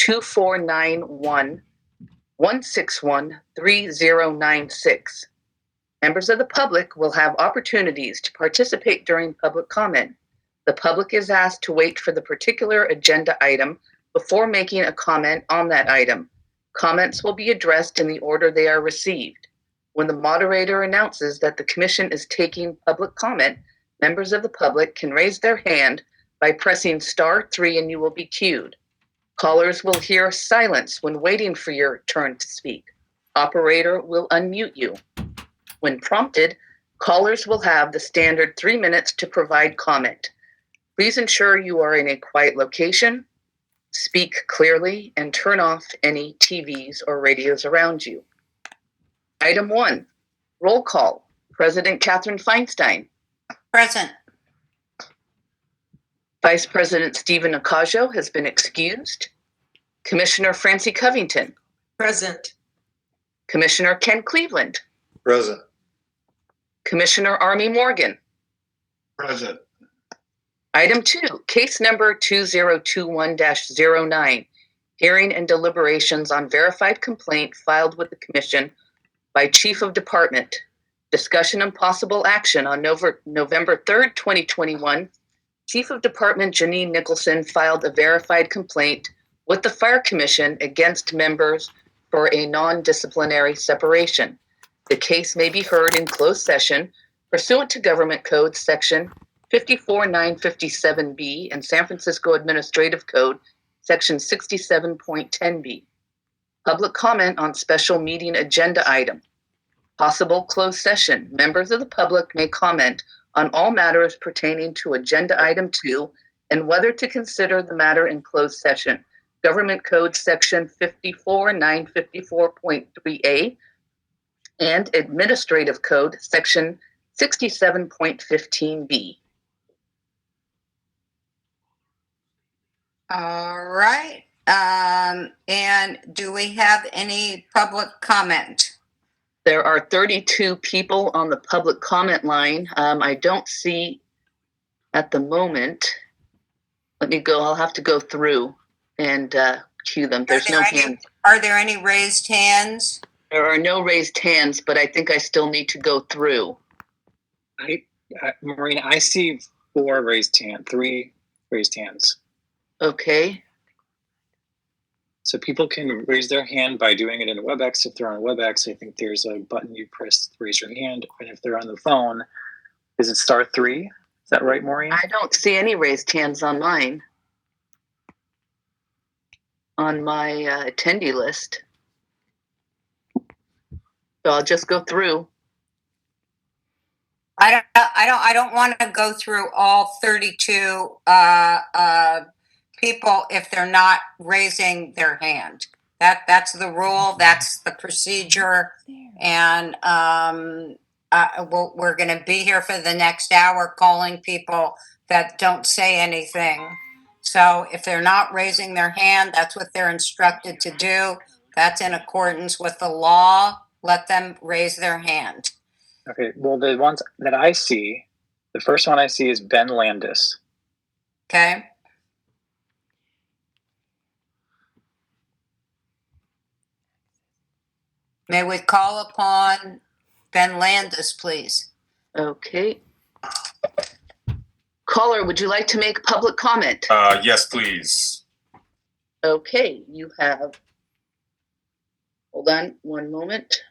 2491-161-3096. Members of the public will have opportunities to participate during public comment. The public is asked to wait for the particular agenda item before making a comment on that item. Comments will be addressed in the order they are received. When the moderator announces that the commission is taking public comment, members of the public can raise their hand by pressing *3 and you will be queued. Callers will hear silence when waiting for your turn to speak. Operator will unmute you. When prompted, callers will have the standard 3 minutes to provide comment. Please ensure you are in a quiet location, speak clearly, and turn off any TVs or radios around you. Item 1, roll call. President Catherine Feinstein. Present. Vice President Stephen Ocasio has been excused. Commissioner Francie Covington. Present. Commissioner Ken Cleveland. Present. Commissioner Army Morgan. Present. Item 2, case number 2021-09, hearing and deliberations on verified complaint filed with the Commission by Chief of Department. Discussion and possible action on November 3rd, 2021. Chief of Department Janine Nicholson filed a verified complaint with the Fire Commission against members for a non-disciplinary separation. The case may be heard in closed session pursuant to Government Code Section 54957B and San Francisco Administrative Code Section 67.10B. Public comment on special meeting agenda item. Possible closed session. Members of the public may comment on all matters pertaining to agenda item 2 and whether to consider the matter in closed session. Government Code Section 54954.3A and Administrative Code Section 67.15B. All right. And do we have any public comment? There are 32 people on the public comment line. I don't see at the moment. Let me go. I'll have to go through and queue them. There's no hands. Are there any raised hands? There are no raised hands, but I think I still need to go through. Marina, I see 3 raised hands. Okay. So people can raise their hand by doing it in WebEx. If they're on WebEx, I think there's a button you press to raise your hand. And if they're on the phone, is it *3? Is that right, Maureen? I don't see any raised hands on mine. On my attendee list. So I'll just go through. I don't want to go through all 32 people if they're not raising their hand. That's the rule. That's the procedure. And we're going to be here for the next hour calling people that don't say anything. So if they're not raising their hand, that's what they're instructed to do. That's in accordance with the law. Let them raise their hand. Okay, well, the ones that I see, the first one I see is Ben Landis. Okay. May we call upon Ben Landis, please? Okay. Caller, would you like to make public comment? Yes, please. Okay, you have, hold on one moment.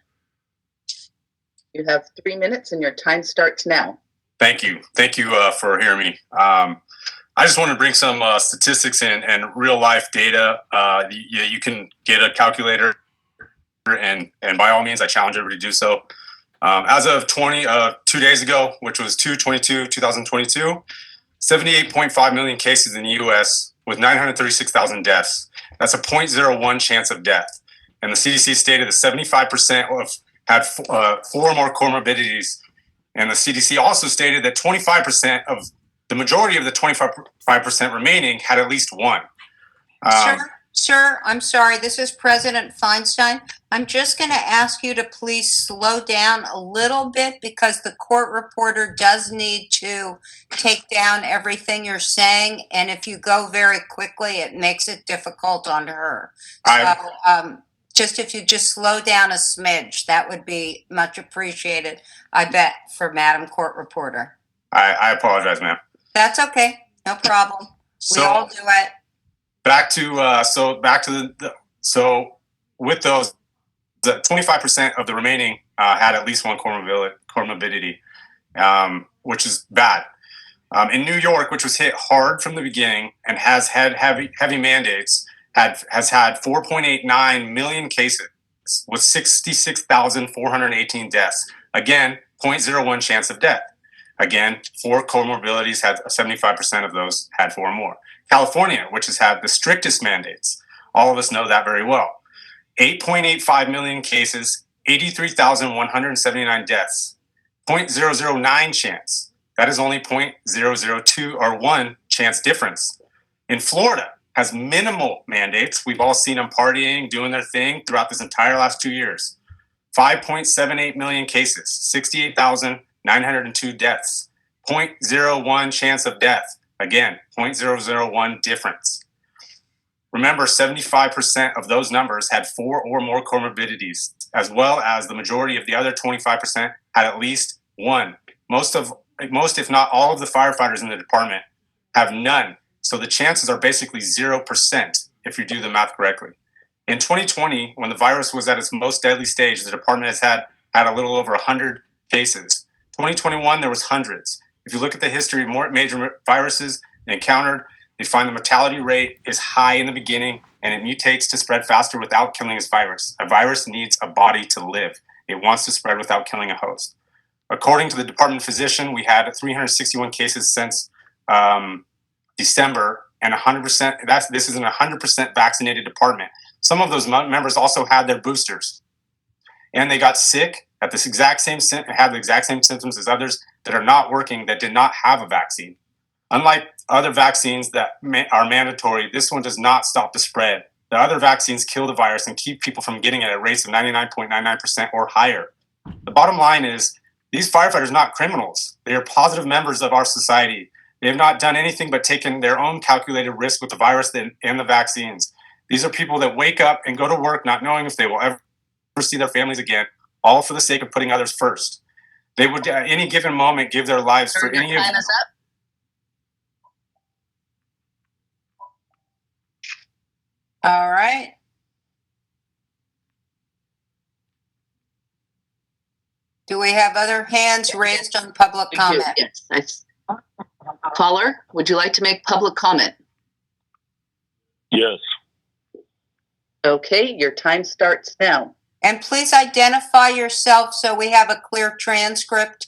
You have 3 minutes and your time starts now. Thank you. Thank you for hearing me. I just want to bring some statistics and real life data. You can get a calculator and by all means, I challenge everybody to do so. As of 2 days ago, which was 2/22/2022, 78.5 million cases in the U.S. with 936,000 deaths. That's a 0.01 chance of death. And the CDC stated that 75% had 4 or more comorbidities. And the CDC also stated that 25% of the majority of the 25% remaining had at least one. Sure. Sir, I'm sorry, this is President Feinstein. I'm just going to ask you to please slow down a little bit because the court reporter does need to take down everything you're saying. And if you go very quickly, it makes it difficult on her. I- So just if you just slow down a smidge, that would be much appreciated, I bet, for Madam Court Reporter. I apologize, ma'am. That's okay. No problem. We all do it. Back to with those, the 25% of the remaining had at least one comorbidity, which is bad. In New York, which was hit hard from the beginning and has had heavy mandates, has had 4.89 million cases with 66,418 deaths. Again, 0.01 chance of death. Again, 4 comorbidities had 75% of those had 4 or more. California, which has had the strictest mandates, all of us know that very well. 8.85 million cases, 83,179 deaths, 0.009 chance. That is only 0.002 or 1 chance difference. In Florida, has minimal mandates. We've all seen them partying, doing their thing throughout this entire last 2 years. 5.78 million cases, 68,902 deaths, 0.01 chance of death. Again, 0.001 difference. Remember, 75% of those numbers had 4 or more comorbidities, as well as the majority of the other 25% had at least one. Most, if not all, of the firefighters in the department have none. So the chances are basically 0% if you do the math correctly. In 2020, when the virus was at its most deadly stage, the department has had a little over 100 cases. 2021, there was hundreds. If you look at the history of more major viruses encountered, you find the mortality rate is high in the beginning and it mutates to spread faster without killing its virus. A virus needs a body to live. It wants to spread without killing a host. According to the department physician, we had 361 cases since December, and 100%. This is an 100% vaccinated department. Some of those members also had their boosters, and they got sick at this exact same have the exact same symptoms as others that are not working that did not have a vaccine. Unlike other vaccines that are mandatory, this one does not stop the spread. The other vaccines kill the virus and keep people from getting it at rates of 99.99% or higher. The bottom line is these firefighters are not criminals. They are positive members of our society. They have not done anything but taken their own calculated risk with the virus and the vaccines. These are people that wake up and go to work not knowing if they will ever see their families again, all for the sake of putting others first. They would at any given moment give their lives for any of time is up. All right. Do we have other hands raised on public We do, comment? yes. Caller, would you like to make public comment? Yes. Okay, your time starts now. And please identify yourself so we have a clear transcript.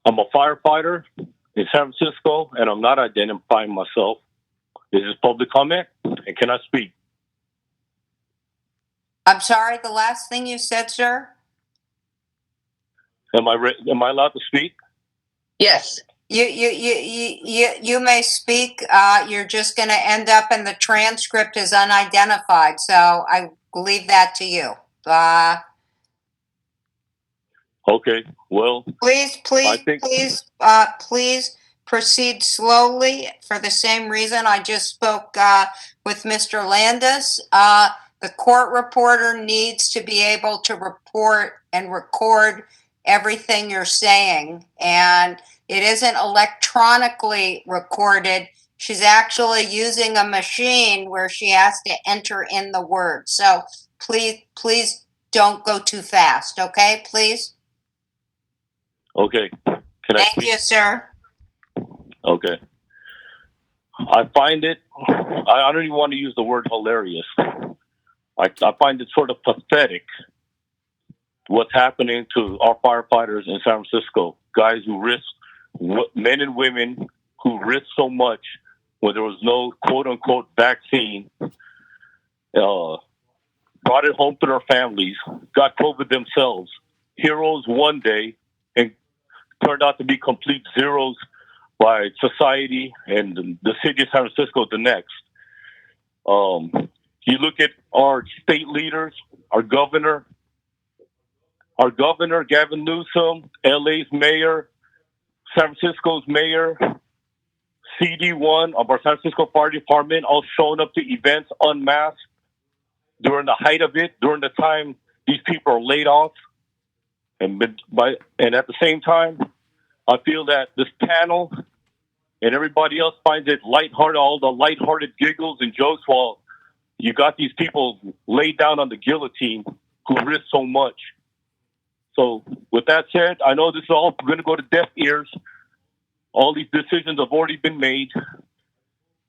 I'm a firefighter in San Francisco, and I'm not identifying myself. This is public comment, and can I speak? I'm sorry, the last thing you said, sir? Am I allowed to speak? Yes. You may speak. You're just going to end up in the transcript as unidentified. So I leave that to you. Okay. Well, Please proceed slowly for the same reason I just spoke with Mr. Landis. The court reporter needs to be able to report and record everything you're saying, and it isn't electronically recorded. She's actually using a machine where she has to enter in the words. So please don't go too fast, okay? Please. okay. Can I Thank speak? you, sir. Okay. I find it, I don't even want to use the word hilarious. I find it sort of pathetic what's happening to our firefighters in San Francisco. Guys who risk, men and women who risk so much when there was no quote-unquote vaccine, brought it home to their families, got COVID themselves, heroes one day, and turned out to be complete zeros by society and the city of San Francisco the next. You look at our state leaders, our governor, Gavin Newsom, LA's mayor, San Francisco's mayor, CD1 of our San Francisco Fire Department, all showing up to events en masse during the height of it, during the time these people are laid off. And at the same time, I feel that this panel and everybody else finds it lighthearted, all the lighthearted giggles and jokes, while you got these people laid down on the guillotine who risk so much. So with that said, I know this is all going to go to deaf ears. All these decisions have already been made.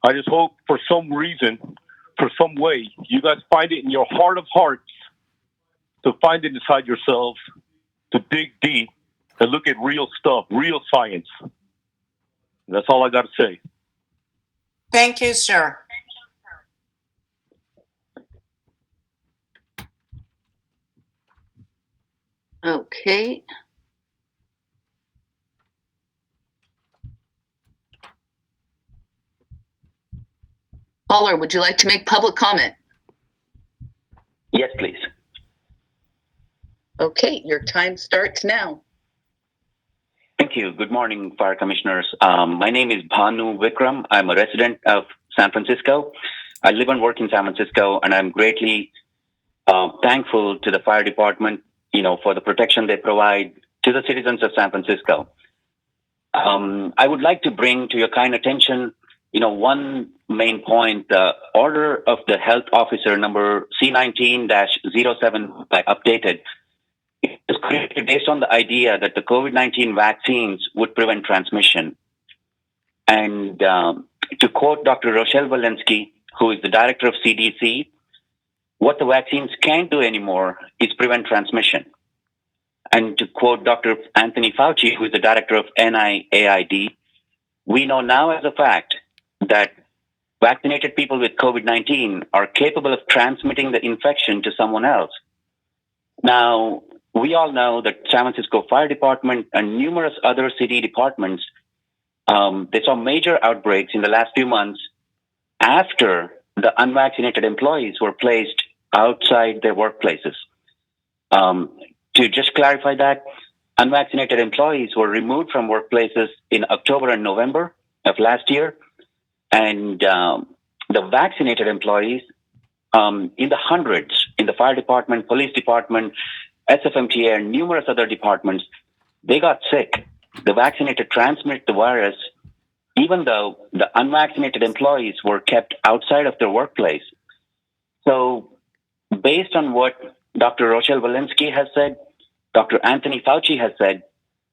I just hope for some reason, for some way, you guys find it in your heart of hearts to find it inside yourselves, to dig deep and look at real stuff, real science. That's all I got to say. Thank you, sir. Okay. Caller, would you like to make public comment? Yes, please. Okay, your time starts now. Thank you. Good morning, Fire Commissioners. My name is Bhanu Vikram. I'm a resident of San Francisco. I live and work in San Francisco, and I'm greatly thankful to the fire department, for the protection they provide to the citizens of San Francisco. I would like to bring to your kind attention, one main point: the order of the health officer number C19-07 updated. It was created based on the idea that the COVID-19 vaccines would prevent transmission. And to quote Dr. Rochelle Walensky, who is the director of CDC, what the vaccines can't do anymore is prevent transmission. And to quote Dr. Anthony Fauci, who is the director of NIAID, we know now as a fact that vaccinated people with COVID-19 are capable of transmitting the infection to someone else. Now, we all know that San Francisco Fire Department and numerous other city departments, they saw major outbreaks in the last few months after the unvaccinated employees were placed outside their workplaces. To just clarify that, unvaccinated employees were removed from workplaces in October and November of last year, and the vaccinated employees, in the hundreds, in the fire department, police department, SFMTA, and numerous other departments, they got sick. The vaccinated transmitted the virus, even though the unvaccinated employees were kept outside of their workplace. So, based on what Dr. Rochelle Walensky has said, Dr. Anthony Fauci has said,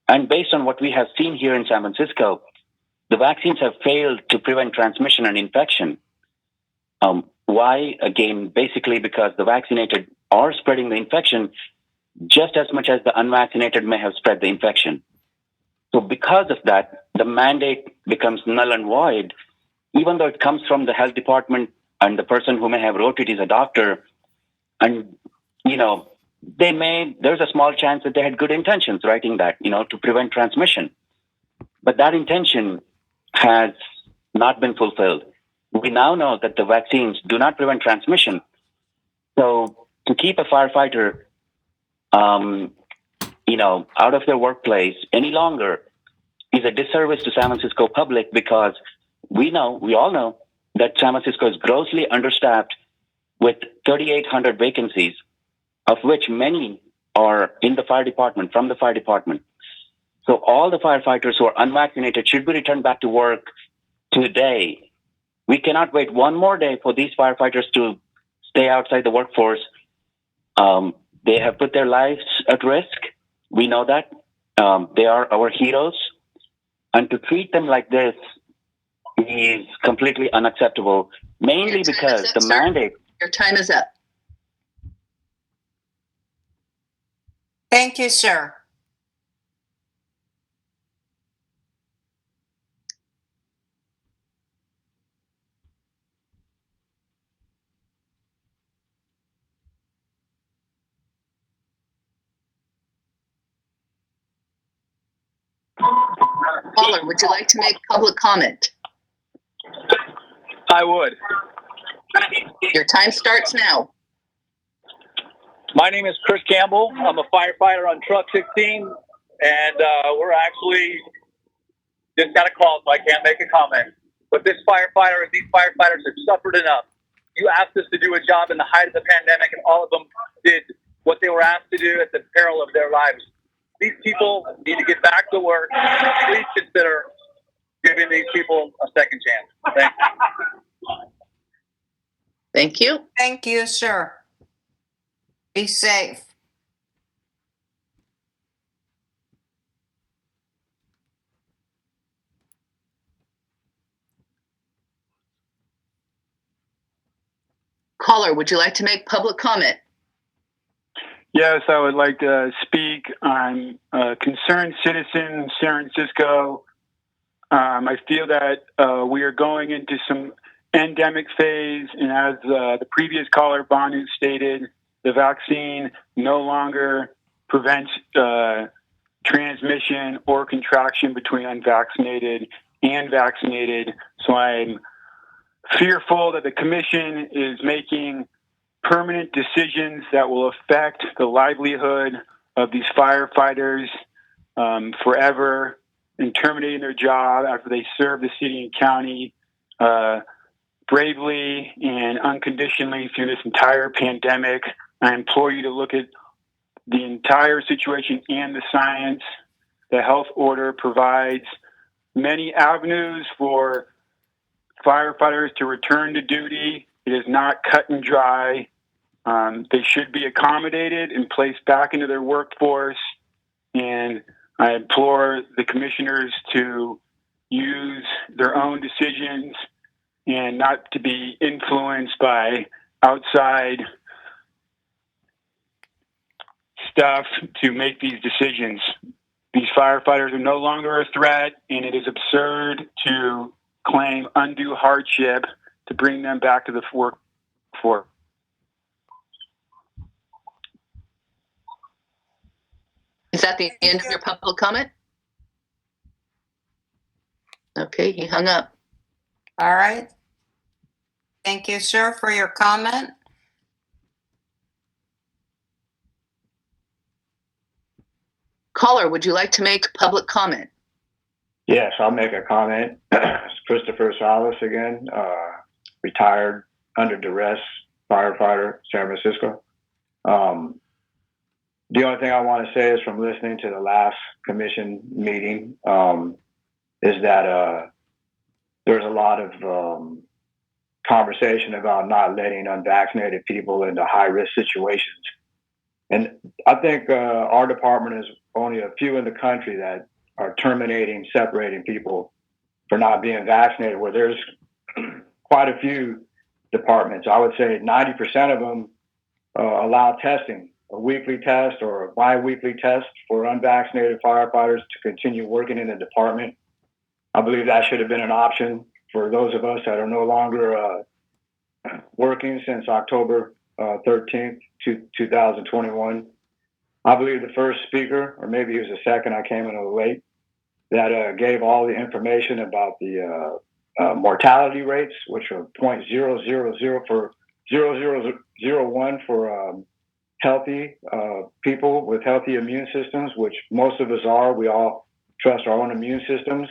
and based on what we have seen here in San Francisco, the vaccines have failed to prevent transmission and infection. Why? Again, basically because the vaccinated are spreading the infection just as much as the unvaccinated may have spread the infection. So because of that, the mandate becomes null and void, even though it comes from the health department and the person who may have wrote it is a doctor. And, there's a small chance that they had good intentions writing that, to prevent transmission. But that intention has not been fulfilled. We now know that the vaccines do not prevent transmission. So to keep a firefighter, out of their workplace any longer is a disservice to San Francisco public, because we all know that San Francisco is grossly understaffed with 3,800 vacancies, of which many are in the fire department, from the fire department. So all the firefighters who are unvaccinated should be returned back to work today. We cannot wait one more day for these firefighters to stay outside the workforce. They have put their lives at risk. We know that. They are our heroes. And to treat them like this is completely unacceptable, mainly because the mandate... Your time is up. Thank you, sir. Caller, would you like to make public comment? I would. Your time starts now. My name is Chris Campbell. I'm a firefighter on Truck 16, and we're actually just got a call, so I can't make a comment. But these firefighters have suffered enough. You asked us to do a job in the height of the pandemic, and all of them did what they were asked to do at the peril of their lives. These people need to get back to work. Please consider giving these people a second chance. Thank you. Thank you. Thank you, sir. Be safe. Caller, would you like to make public comment? Yes, I would like to speak. I'm a concerned citizen in San Francisco. I feel that we are going into some endemic phase, and as the previous caller, Banu, stated, the vaccine no longer prevents transmission or contraction between unvaccinated and vaccinated. So I'm fearful that the commission is making permanent decisions that will affect the livelihood of these firefighters forever, and terminating their job after they serve the city and county bravely and unconditionally through this entire pandemic. I implore you to look at the entire situation and the science. The health order provides many avenues for firefighters to return to duty. It is not cut and dry. They should be accommodated and placed back into their workforce. And I implore the commissioners to use their own decisions and not to be influenced by outside stuff to make these decisions. These firefighters are no longer a threat, and it is absurd to claim undue hardship to bring them back to the workforce. Is that the end of your public comment? Okay, he hung up. All right. Thank you, sir, for your comment. Caller, would you like to make public comment? Yes, I'll make a comment. It's Christopher Salas again, retired under duress firefighter, San Francisco. The only thing I want to say is from listening to the last commission meeting is that there's a lot of conversation about not letting unvaccinated people into high-risk situations. And I think our department is only a few in the country that are terminating, separating people for not being vaccinated, where there's quite a few departments. I would say 90% of them allow testing, a weekly test or a bi-weekly test for unvaccinated firefighters to continue working in the department. I believe that should have been an option for those of us that are no longer working since October 13th, 2021. I believe the first speaker, or maybe he was the second, I came in a little late, that gave all the information about the mortality rates, which are 0.000 for 0.001 for healthy people with healthy immune systems, which most of us are. We all trust our own immune systems.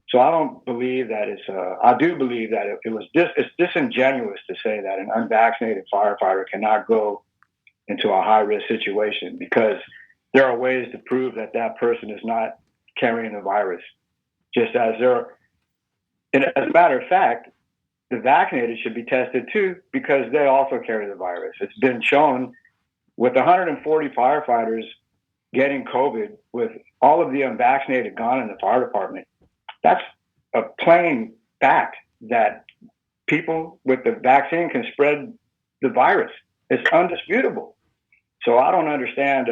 So I don't believe that it's. I do believe that it's disingenuous to say that an unvaccinated firefighter cannot go into a high-risk situation, because there are ways to prove that that person is not carrying the virus. Just as and as a matter of fact, the vaccinated should be tested too, because they also carry the virus. It's been shown with 140 firefighters getting COVID, with all of the unvaccinated gone in the fire department. That's a plain fact that people with the vaccine can spread the virus. It's undisputable. So I don't understand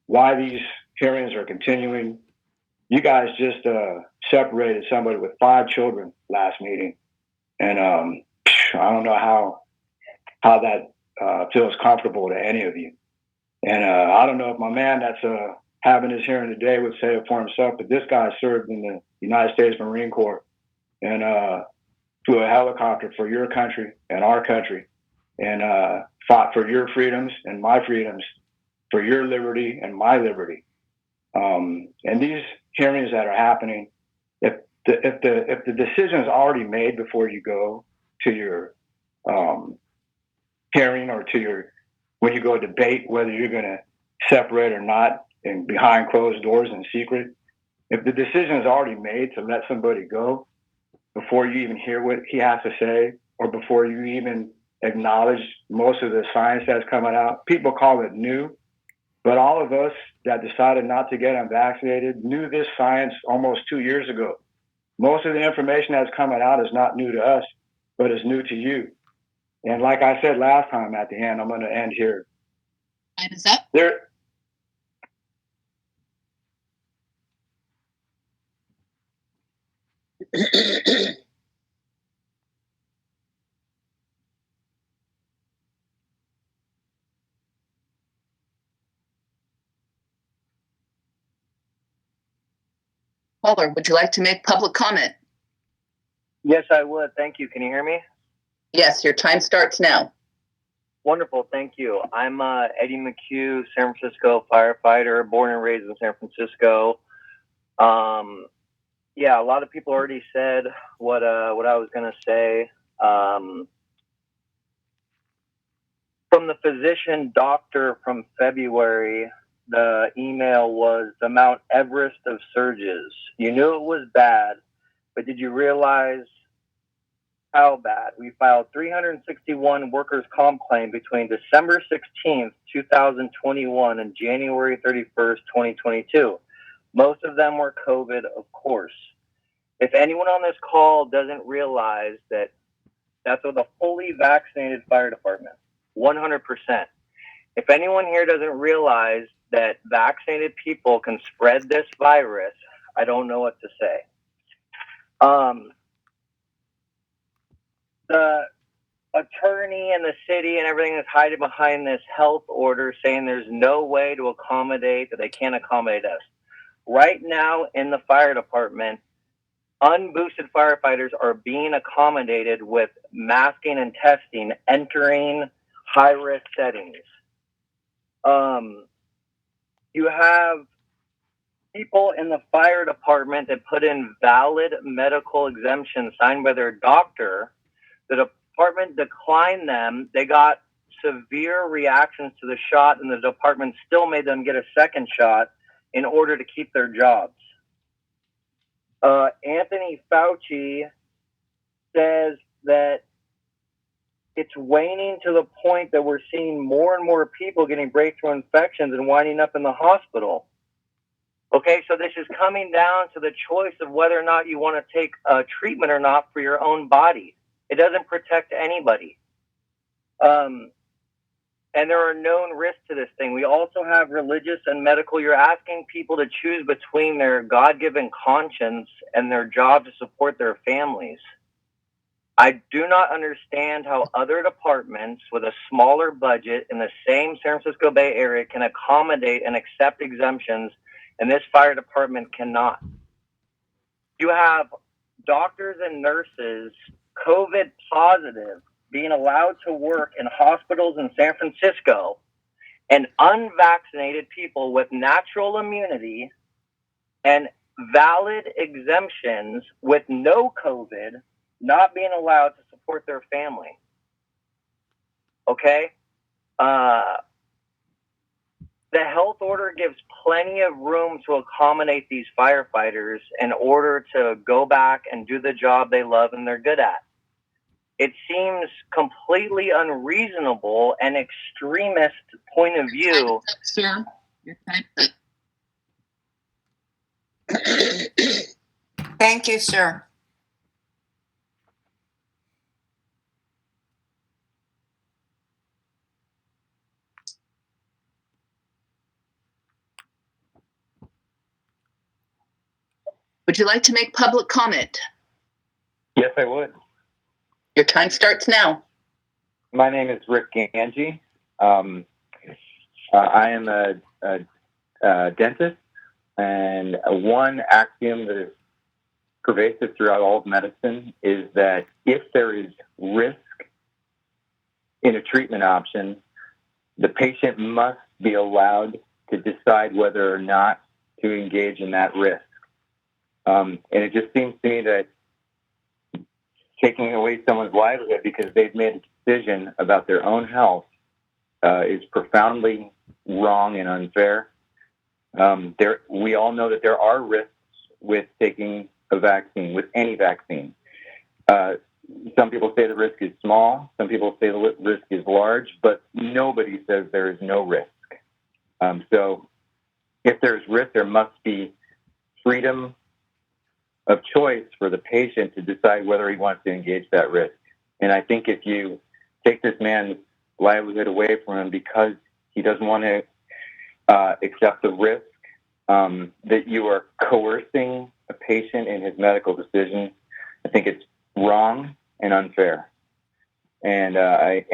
why these hearings are continuing. You guys just separated somebody with 5 children last meeting, and I don't know how that feels comfortable to any of you. And I don't know if my man that's having his hearing today would say it for himself, but this guy served in the United States Marine Corps, and flew a helicopter for your country and our country and fought for your freedoms and my freedoms, for your liberty and my liberty. And these hearings that are happening, if the decision is already made before you go to your hearing or to your, when you go debate whether you're going to separate or not and behind closed doors in secret, if the decision is already made to let somebody go before you even hear what he has to say or before you even acknowledge most of the science that's coming out, people call it new. But all of us that decided not to get unvaccinated knew this science almost 2 years ago. Most of the information that's coming out is not new to us, but is new to you. And like I said last time at the end, I'm going to end here. Time is up. Caller, would you like to make public comment? Yes, I would. Thank you. Can you hear me? Yes, your time starts now. Wonderful. Thank you. I'm Eddie McHugh, San Francisco firefighter, born and raised in San Francisco. Yeah, a lot of people already said what I was going to say. From the physician doctor from February, the email was the Mount Everest of surges. You knew it was bad, but did you realize how bad? We filed 361 workers' comp claims between December 16th, 2021 and January 31st, 2022. Most of them were COVID, of course. If anyone on this call doesn't realize that that's with a fully vaccinated fire department, 100%. If anyone here doesn't realize that vaccinated people can spread this virus, I don't know what to say. The attorney and the city and everything is hiding behind this health order saying there's no way to accommodate, that they can't accommodate us. Right now in the fire department, unboosted firefighters are being accommodated with masking and testing, entering high-risk settings. You have people in the fire department that put in valid medical exemptions signed by their doctor. The department declined them. They got severe reactions to the shot, and the department still made them get a second shot in order to keep their jobs. Anthony Fauci says that it's waning to the point that we're seeing more and more people getting breakthrough infections and winding up in the hospital. Okay, so this is coming down to the choice of whether or not you want to take a treatment or not for your own body. It doesn't protect anybody. And there are known risks to this thing. We also have religious and medical. You're asking people to choose between their God-given conscience and their job to support their families. I do not understand how other departments with a smaller budget in the same San Francisco Bay Area can accommodate and accept exemptions, and this fire department cannot. You have doctors and nurses COVID positive being allowed to work in hospitals in San Francisco, and unvaccinated people with natural immunity and valid exemptions with no COVID not being allowed to support their family. Okay? The health order gives plenty of room to accommodate these firefighters in order to go back and do the job they love and they're good at. It seems completely unreasonable and extremist point of view. Sir, your time is up. Thank you, sir. Would you like to make public comment? Yes, I would. Your time starts now. My name is Rick Ganji. I am a dentist, and one axiom that is pervasive throughout all of medicine is that if there is risk in a treatment option, the patient must be allowed to decide whether or not to engage in that risk. And it just seems to me that taking away someone's livelihood because they've made a decision about their own health is profoundly wrong and unfair. We all know that there are risks with taking a vaccine, with any vaccine. Some people say the risk is small. Some people say the risk is large, but nobody says there is no risk. So if there's risk, there must be freedom of choice for the patient to decide whether he wants to engage that risk. And I think if you take this man's livelihood away from him because he doesn't want to accept the risk, that you are coercing a patient in his medical decision, I think it's wrong and unfair. And I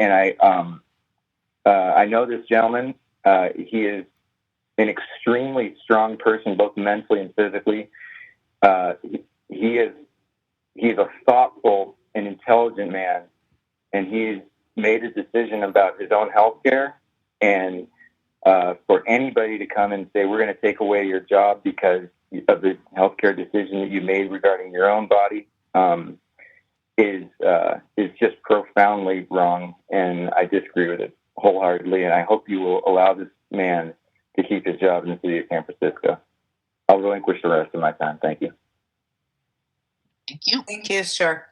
know this gentleman. He is an extremely strong person, both mentally and physically. He's a thoughtful and intelligent man, and he's made a decision about his own health care. And for anybody to come and say, we're going to take away your job because of the healthcare decision that you made regarding your own body, is just profoundly wrong. And I disagree with it wholeheartedly. And I hope you will allow this man to keep his job in the city of San Francisco. I'll relinquish the rest of my time. Thank you. Thank you. Thank you, sir.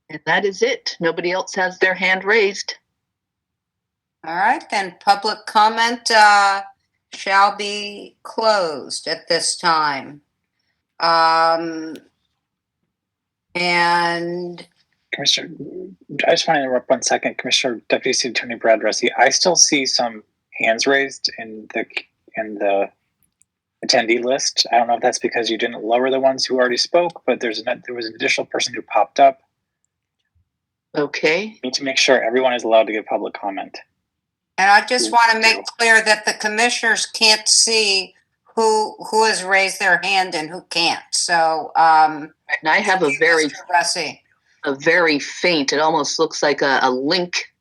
And that is it. Nobody else has their hand raised. All right, then public comment shall be closed at this time. And Commissioner, I just want to interrupt 1 second. Commissioner Deputy City Attorney Brad Russi, I still see some hands raised in the attendee list. I don't know if that's because you didn't lower the ones who already spoke, but there was an additional person who popped up. Okay. We need to make sure everyone is allowed to give public comment. And I just want to make clear that the commissioners can't see who has raised their hand and who can't. So, And I have a very faint, it almost looks like a link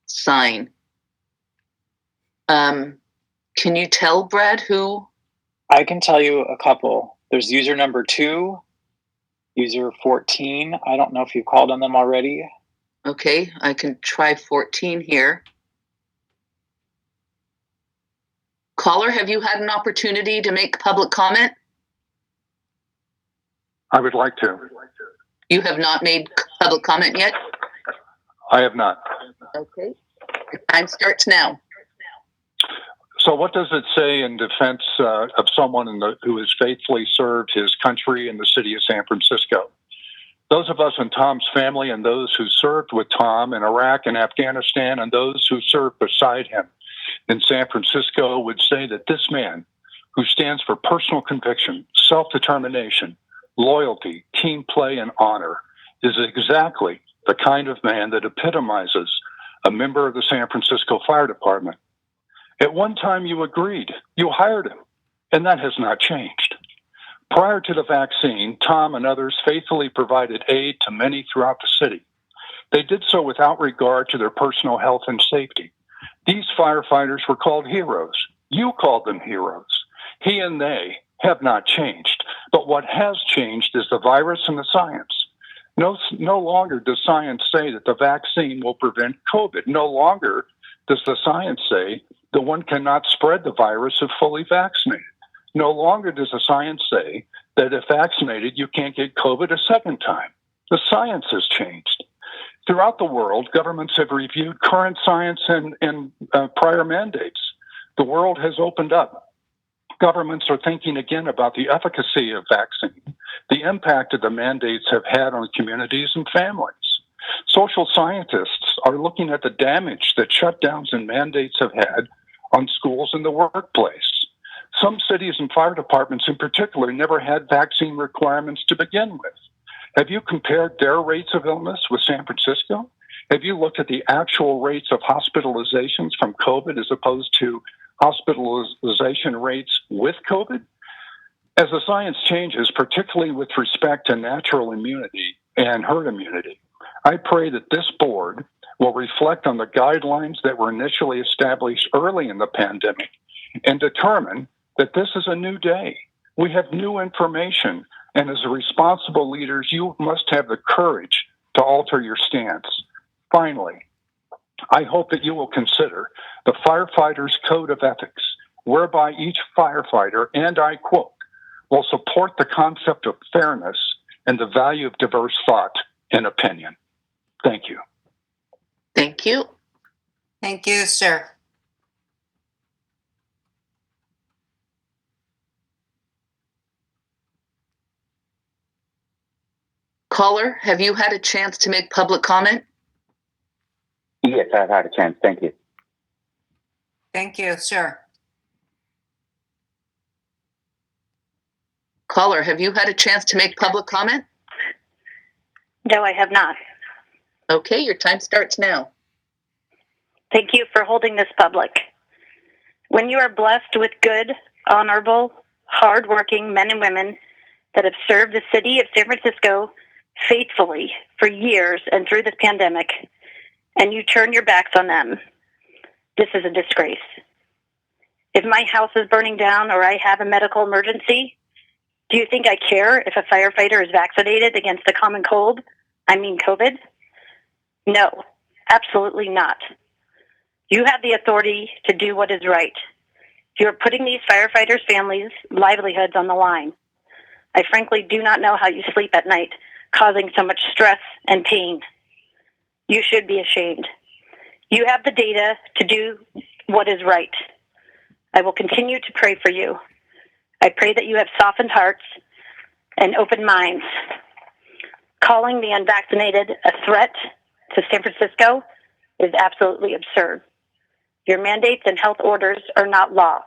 sign. Can you tell, Brad, who? I can tell you a couple. There's user number 2, user 14. I don't know if you've called on them already. Okay, I can try 14 here. Caller, have you had an opportunity to make public comment? I would like to. You have not made public comment yet? I have not. Okay. Your time starts now. So what does it say in defense of someone who has faithfully served his country in the city of San Francisco? Those of us in Tom's family and those who served with Tom in Iraq and Afghanistan and those who served beside him in San Francisco would say that this man, who stands for personal conviction, self-determination, loyalty, team play, and honor, is exactly the kind of man that epitomizes a member of the San Francisco Fire Department. At one time you agreed, you hired him, and that has not changed. Prior to the vaccine, Tom and others faithfully provided aid to many throughout the city. They did so without regard to their personal health and safety. These firefighters were called heroes. You called them heroes. He and they have not changed. But what has changed is the virus and the science. No longer does science say that the vaccine will prevent COVID. No longer does the science say that one cannot spread the virus if fully vaccinated. No longer does the science say that if vaccinated, you can't get COVID a second time. The science has changed. Throughout the world, governments have reviewed current science and prior mandates. The world has opened up. Governments are thinking again about the efficacy of vaccine, the impact that the mandates have had on communities and families. Social scientists are looking at the damage that shutdowns and mandates have had on schools and the workplace. Some cities and fire departments in particular never had vaccine requirements to begin with. Have you compared their rates of illness with San Francisco? Have you looked at the actual rates of hospitalizations from COVID as opposed to hospitalization rates with COVID? As the science changes, particularly with respect to natural immunity and herd immunity, I pray that this board will reflect on the guidelines that were initially established early in the pandemic and determine that this is a new day. We have new information, and as responsible leaders, you must have the courage to alter your stance. Finally, I hope that you will consider the Firefighters Code of Ethics, whereby each firefighter, and I quote, will support the concept of fairness and the value of diverse thought and opinion. Thank you. Thank you. Thank you, sir. Caller, have you had a chance to make public comment? Yes, I've had a chance. Thank you. Thank you, sir. Caller, have you had a chance to make public comment? No, I have not. Okay, your time starts now. Thank you for holding this public. When you are blessed with good, honorable, hardworking men and women that have served the city of San Francisco faithfully for years and through this pandemic, and you turn your backs on them, this is a disgrace. If my house is burning down or I have a medical emergency, do you think I care if a firefighter is vaccinated against the common cold? I mean COVID? No, absolutely not. You have the authority to do what is right. You are putting these firefighters' families' livelihoods on the line. I frankly do not know how you sleep at night, causing so much stress and pain. You should be ashamed. You have the data to do what is right. I will continue to pray for you. I pray that you have softened hearts and open minds. Calling the unvaccinated a threat to San Francisco is absolutely absurd. Your mandates and health orders are not law.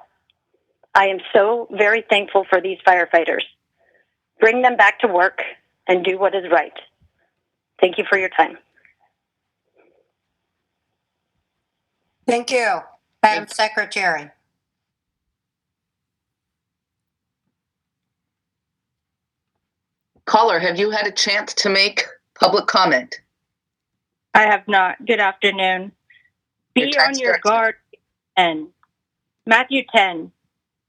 I am so very thankful for these firefighters. Bring them back to work and do what is right. Thank you for your time. Thank you, Madam Secretary. Caller, have you had a chance to make public comment? I have not. Good afternoon. Your Be time on your starts guard. And Matthew 10,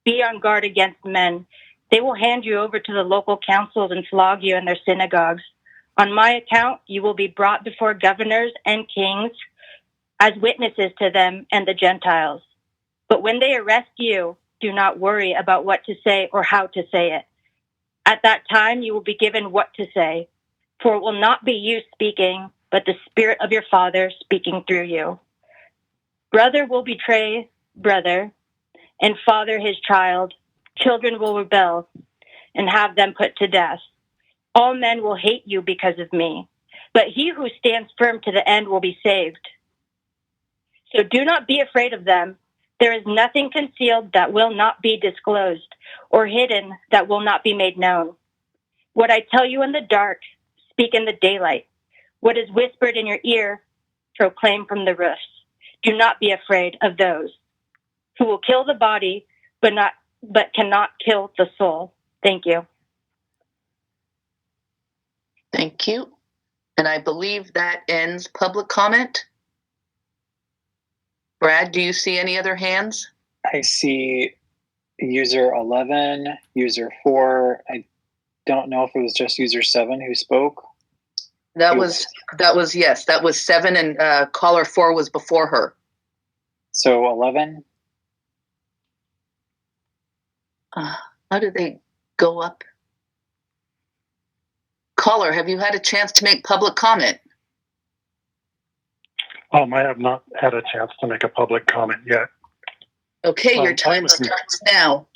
be on guard against men. They will hand you over to the local councils and flog you in their synagogues. On my account, you will be brought before governors and kings as witnesses to them and the Gentiles. But when they arrest you, do not worry about what to say or how to say it. At that time, you will be given what to say, for it will not be you speaking, but the Spirit of your Father speaking through you. Brother will betray brother, and father his child. Children will rebel and have them put to death. All men will hate you because of me, but he who stands firm to the end will be saved. So do not be afraid of them. There is nothing concealed that will not be disclosed, or hidden that will not be made known. What I tell you in the dark, speak in the daylight. What is whispered in your ear, proclaim from the roofs. Do not be afraid of those who will kill the body, but cannot kill the soul. Thank you. Thank you. And I believe that ends public comment. Brad, do you see any other hands? I see user 11, user 4. I don't know if it was just user 7 who spoke. That was 7, and caller 4 was before her. So 11. How did they go up? Caller, have you had a chance to make public comment? I have not had a chance to make a public comment yet. Okay, your time starts now.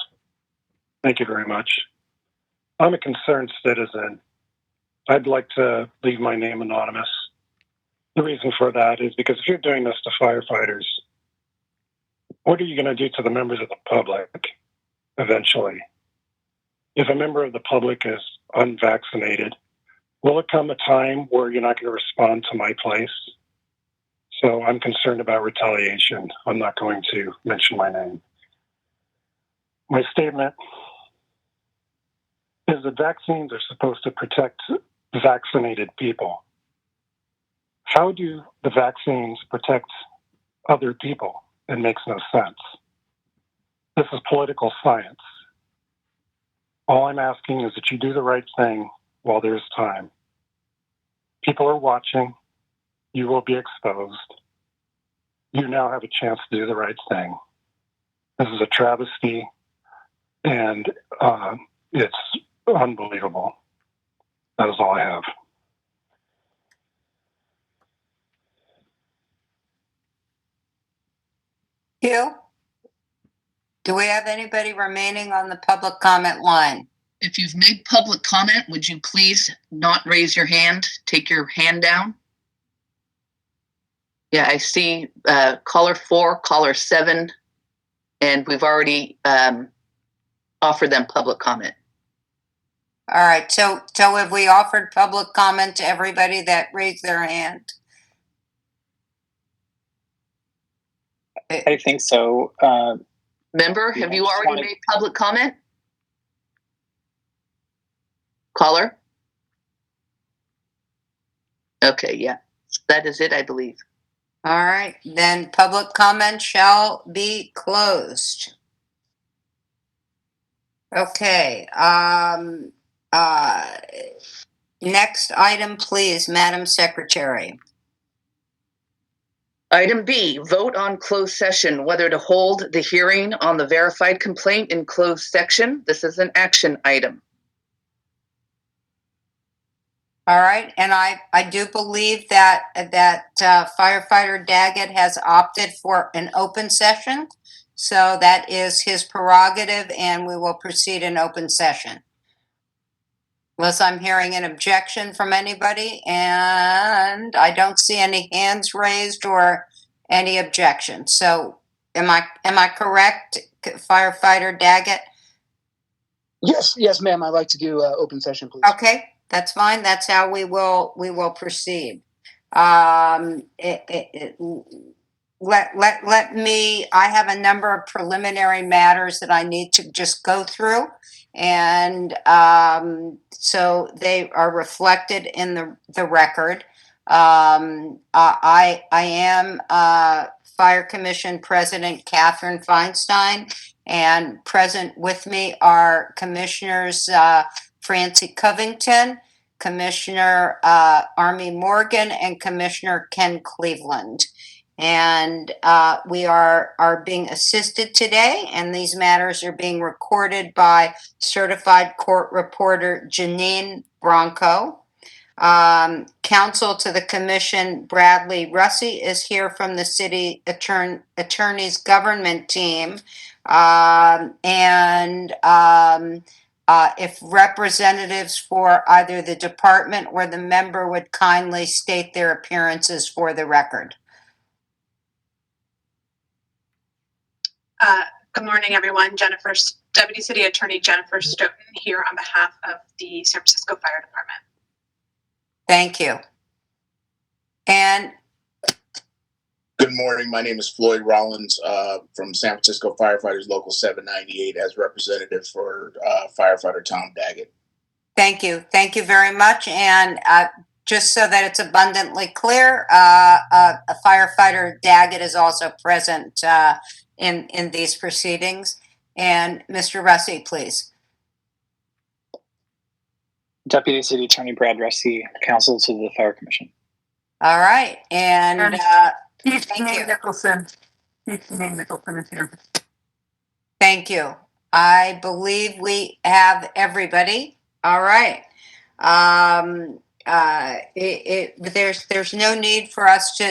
Thank you very much. I'm a concerned citizen. I'd like to leave my name anonymous. The reason for that is because if you're doing this to firefighters, what are you going to do to the members of the public eventually? If a member of the public is unvaccinated, Will it come a time where you're not going to respond to my place? So I'm concerned about retaliation. I'm not going to mention my name. My statement is that vaccines are supposed to protect vaccinated people. How do the vaccines protect other people? It makes no sense. This is political science. All I'm asking is that you do the right thing while there's time. People are watching. You will be exposed. You now have a chance to do the right thing. This is a travesty, and it's unbelievable. That is all I have. Hugh, do we have anybody remaining on the public comment line? If you've made public comment, would you please not raise your hand? Take your hand down. Yeah, I see caller 4, caller 7, and we've already offered them public comment. All right, so have we offered public comment to everybody that raised their hand? I think so. Member, have you already made public comment? Caller? Okay, yeah, that is it, I believe. All right, then public comment shall be closed. Okay, next item, please, Madam Secretary. Item B, vote on closed session, whether to hold the hearing on the verified complaint in closed section. This is an action item. All right, and I do believe that Firefighter Daggett has opted for an open session. So that is his prerogative, and we will proceed in open session. Unless I'm hearing an objection from anybody, and I don't see any hands raised or any objections. So am I correct, Firefighter Daggett? Yes, ma'am. I'd like to do open session, please. Okay, that's fine. That's how we will proceed. Let me, I have a number of preliminary matters that I need to just go through. And so they are reflected in the record. I am Fire Commission President Catherine Feinstein, and present with me are Commissioners Francie Covington, Commissioner Army Morgan, and Commissioner Ken Cleveland. And we are being assisted today, and these matters are being recorded by certified court reporter Janine Bronco. Counsel to the commission, Bradley Russey, is here from the city attorney's government team. If representatives for either the department or the member would kindly state their appearances for the record. Good morning, everyone. Deputy City Attorney Jennifer Stoughton here on behalf of the San Francisco Fire Department. Thank you. And good morning. My name is Floyd Rollins from San Francisco Firefighters Local 798 as representative for firefighter Tom Daggett. Thank you. Thank you very much. And just so that it's abundantly clear, Firefighter Daggett is also present in these proceedings. And Mr. Russey, please. Deputy City Attorney Brad Russey, counsel to the Fire Commission. All right. And thank you. Nicholson. Nicholson is here. Thank you. I believe we have everybody. All right. There's no need for us to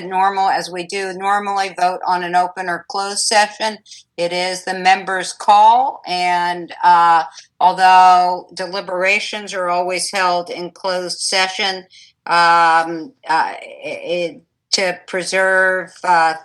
as we do normally, vote on an open or closed session. It is the members' call, and although deliberations are always held in closed session, to preserve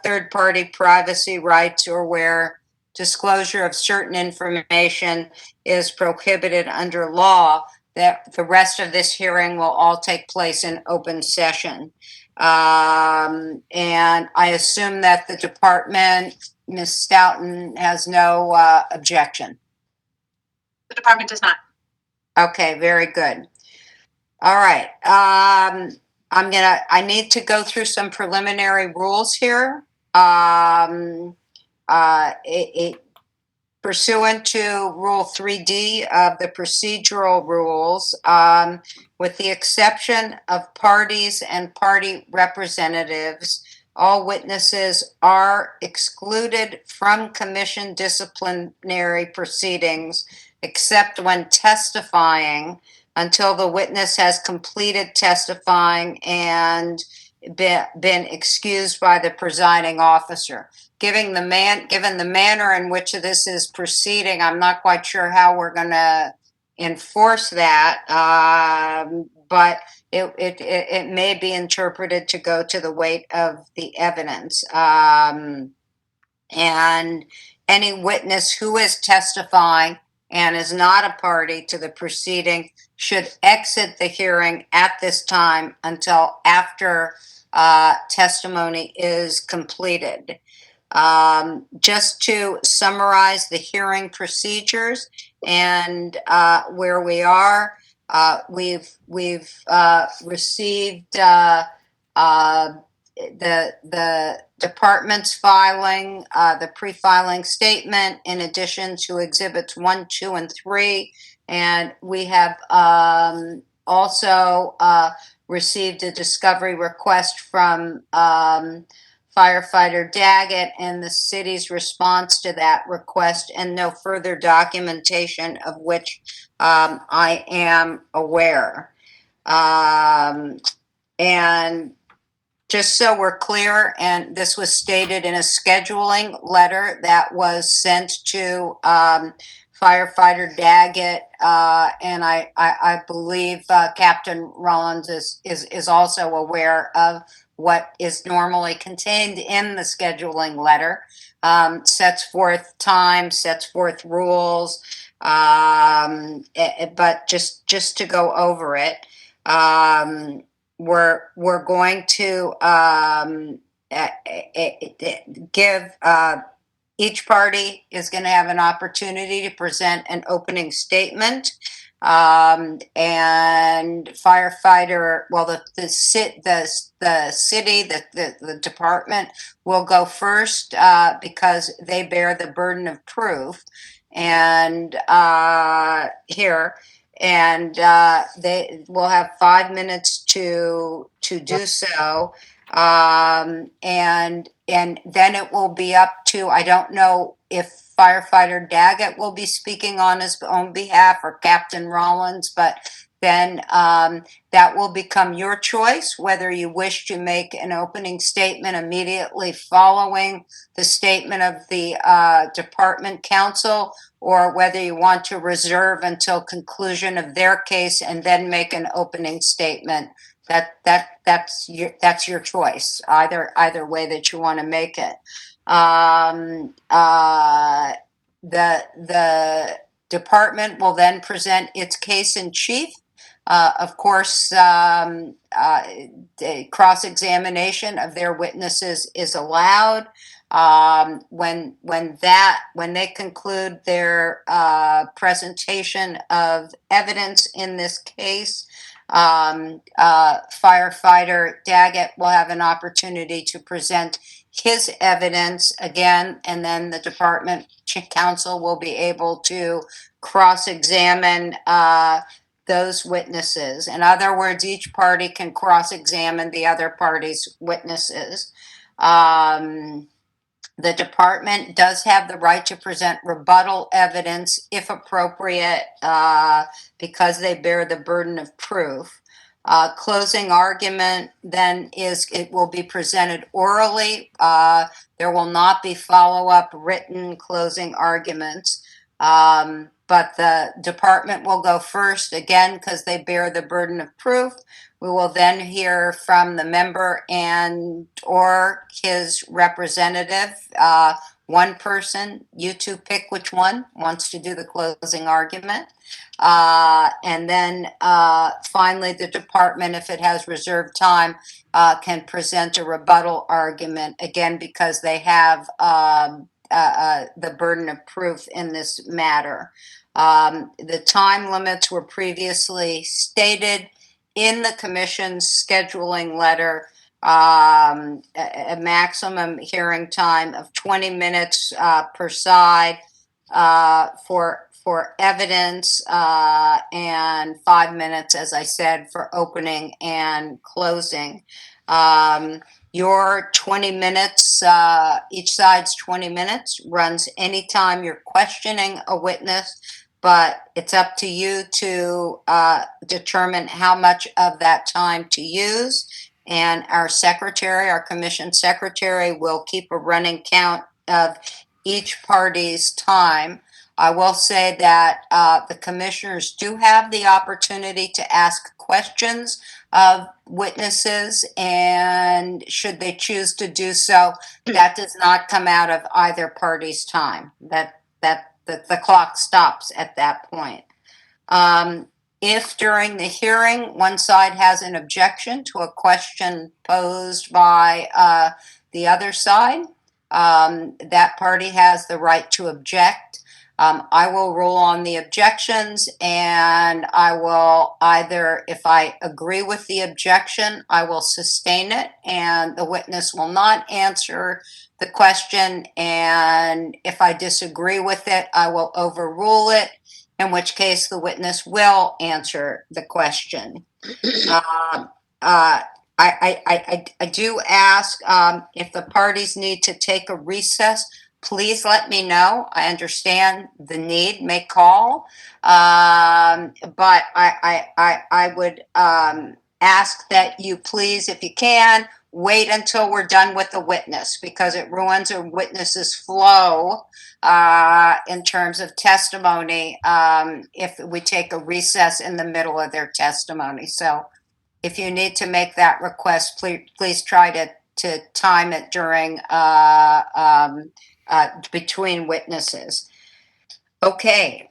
third-party privacy rights or where disclosure of certain information is prohibited under law, the rest of this hearing will all take place in open session. And I assume that the department, Ms. Stoughton, has no objection. The department does not. Okay, very good. All right. I need to go through some preliminary rules here. Pursuant to Rule 3D of the procedural rules, with the exception of parties and party representatives, all witnesses are excluded from commission disciplinary proceedings except when testifying until the witness has completed testifying and been excused by the presiding officer. Given the manner in which this is proceeding, I'm not quite sure how we're going to enforce that, but it may be interpreted to go to the weight of the evidence. And any witness who is testifying and is not a party to the proceeding should exit the hearing at this time until after testimony is completed. Just to summarize the hearing procedures and where we are, we've received the department's filing, the pre-filing statement, in addition to exhibits 1, 2, and 3, and we have also received a discovery request from Firefighter Daggett and the city's response to that request, and no further documentation of which I am aware. And just so we're clear, and this was stated in a scheduling letter that was sent to Firefighter Daggett, and I believe Captain Rollins is also aware of what is normally contained in the scheduling letter. Sets forth time, sets forth rules, but just to go over it, we're going to give each party is going to have an opportunity to present an opening statement. And Firefighter, well, the city, the department will go first because they bear the burden of proof. And here, and they will have 5 minutes to do so. And then it will be up to, I don't know if Firefighter Daggett will be speaking on his own behalf or Captain Rollins, but then that will become your choice, whether you wish to make an opening statement immediately following the statement of the department counsel, or whether you want to reserve until conclusion of their case and then make an opening statement. That's your choice. Either way that you want to make it. The department will then present its case in chief. Of course, the cross-examination of their witnesses is allowed. When they conclude their presentation of evidence in this case, Firefighter Daggett will have an opportunity to present his evidence again, and then the department counsel will be able to cross-examine those witnesses. In other words, each party can cross-examine the other party's witnesses. The department does have the right to present rebuttal evidence if appropriate, because they bear the burden of proof. Closing argument then it will be presented orally. There will not be follow-up written closing arguments. But the department will go first, again, because they bear the burden of proof. We will then hear from the member and or his representative one person. You two pick which one wants to do the closing argument. And then finally, the department, if it has reserved time, can present a rebuttal argument, again, because they have the burden of proof in this matter. The time limits were previously stated in the commission's scheduling letter. A maximum hearing time of 20 minutes per side for evidence, and 5 minutes, as I said, for opening and closing. Your 20 minutes, each side's 20 minutes, runs anytime you're questioning a witness, but it's up to you to determine how much of that time to use. And our secretary, our commission secretary, will keep a running count of each party's time. I will say that the commissioners do have the opportunity to ask questions of witnesses, and should they choose to do so, that does not come out of either party's time. The clock stops at that point. If during the hearing one side has an objection to a question posed by the other side, that party has the right to object. I will rule on the objections, and I will either, if I agree with the objection, I will sustain it, and the witness will not answer the question. And if I disagree with it, I will overrule it, in which case the witness will answer the question. I do ask if the parties need to take a recess, please let me know. I understand the need may call, but I would ask that you please, if you can, wait until we're done with the witness, because it ruins a witness's flow in terms of testimony if we take a recess in the middle of their testimony. So if you need to make that request, please try to time it during between witnesses. Okay.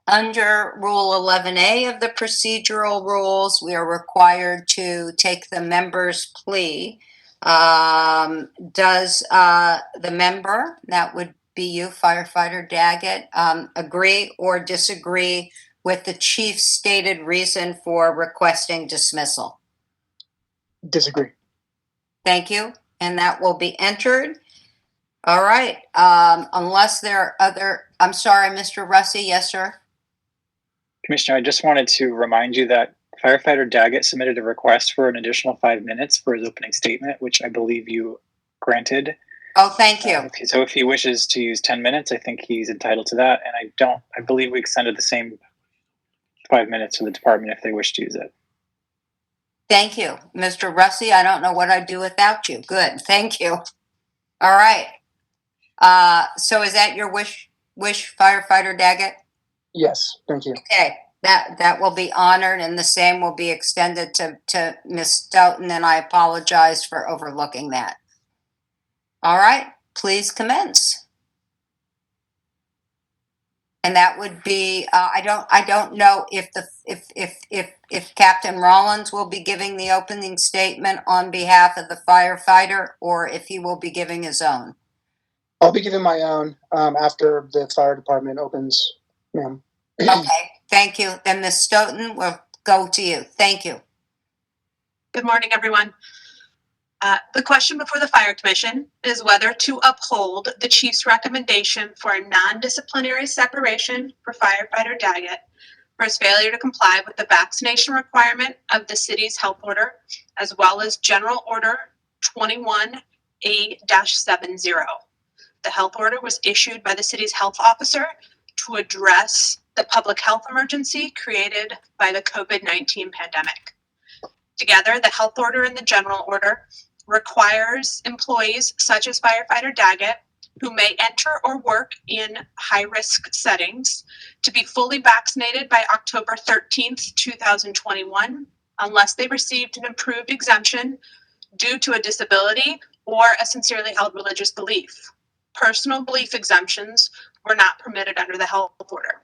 Under Rule 11A of the procedural rules, we are required to take the member's plea. Does the member, that would be you, Firefighter Daggett, agree or disagree with the chief's stated reason for requesting dismissal? Disagree. Thank you. And that will be entered. All right. Unless there are other, I'm sorry, Mr. Russi. Yes, sir. Commissioner, I just wanted to remind you that Firefighter Daggett submitted a request for an additional 5 minutes for his opening statement, which I believe you granted. Oh, thank you. So if he wishes to use 10 minutes, I think he's entitled to that. And I believe we extended the same 5 minutes to the department if they wish to use it. Thank you. Mr. Russi, I don't know what I'd do without you. Good. Thank you. All right. So is that your wish, Firefighter Daggett? Yes, thank you. Okay, that will be honored, and the same will be extended to Ms. Stoughton, and I apologize for overlooking that. All right, please commence. And that would be I don't know if Captain Rollins will be giving the opening statement on behalf of the firefighter, or if he will be giving his own. I'll be giving my own after the fire department opens, ma'am. Okay, thank you. Then Ms. Stoughton, we'll go to you. Thank you. Good morning, everyone. The question before the Fire Commission is whether to uphold the chief's recommendation for a non-disciplinary separation for Firefighter Daggett for his failure to comply with the vaccination requirement of the city's health order, as well as General Order 21A-70. The health order was issued by the city's health officer to address the public health emergency created by the COVID-19 pandemic. Together, the health order and the general order requires employees such as Firefighter Daggett, who may enter or work in high-risk settings, to be fully vaccinated by October 13th, 2021, unless they received an approved exemption due to a disability or a sincerely held religious belief. Personal belief exemptions were not permitted under the health order.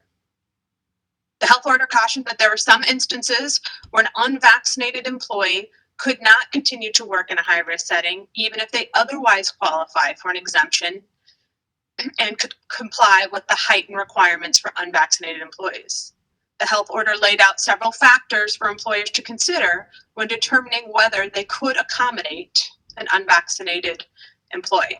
The health order cautioned that there were some instances where an unvaccinated employee could not continue to work in a high-risk setting, even if they otherwise qualify for an exemption and could comply with the heightened requirements for unvaccinated employees. The health order laid out several factors for employers to consider when determining whether they could accommodate an unvaccinated employee.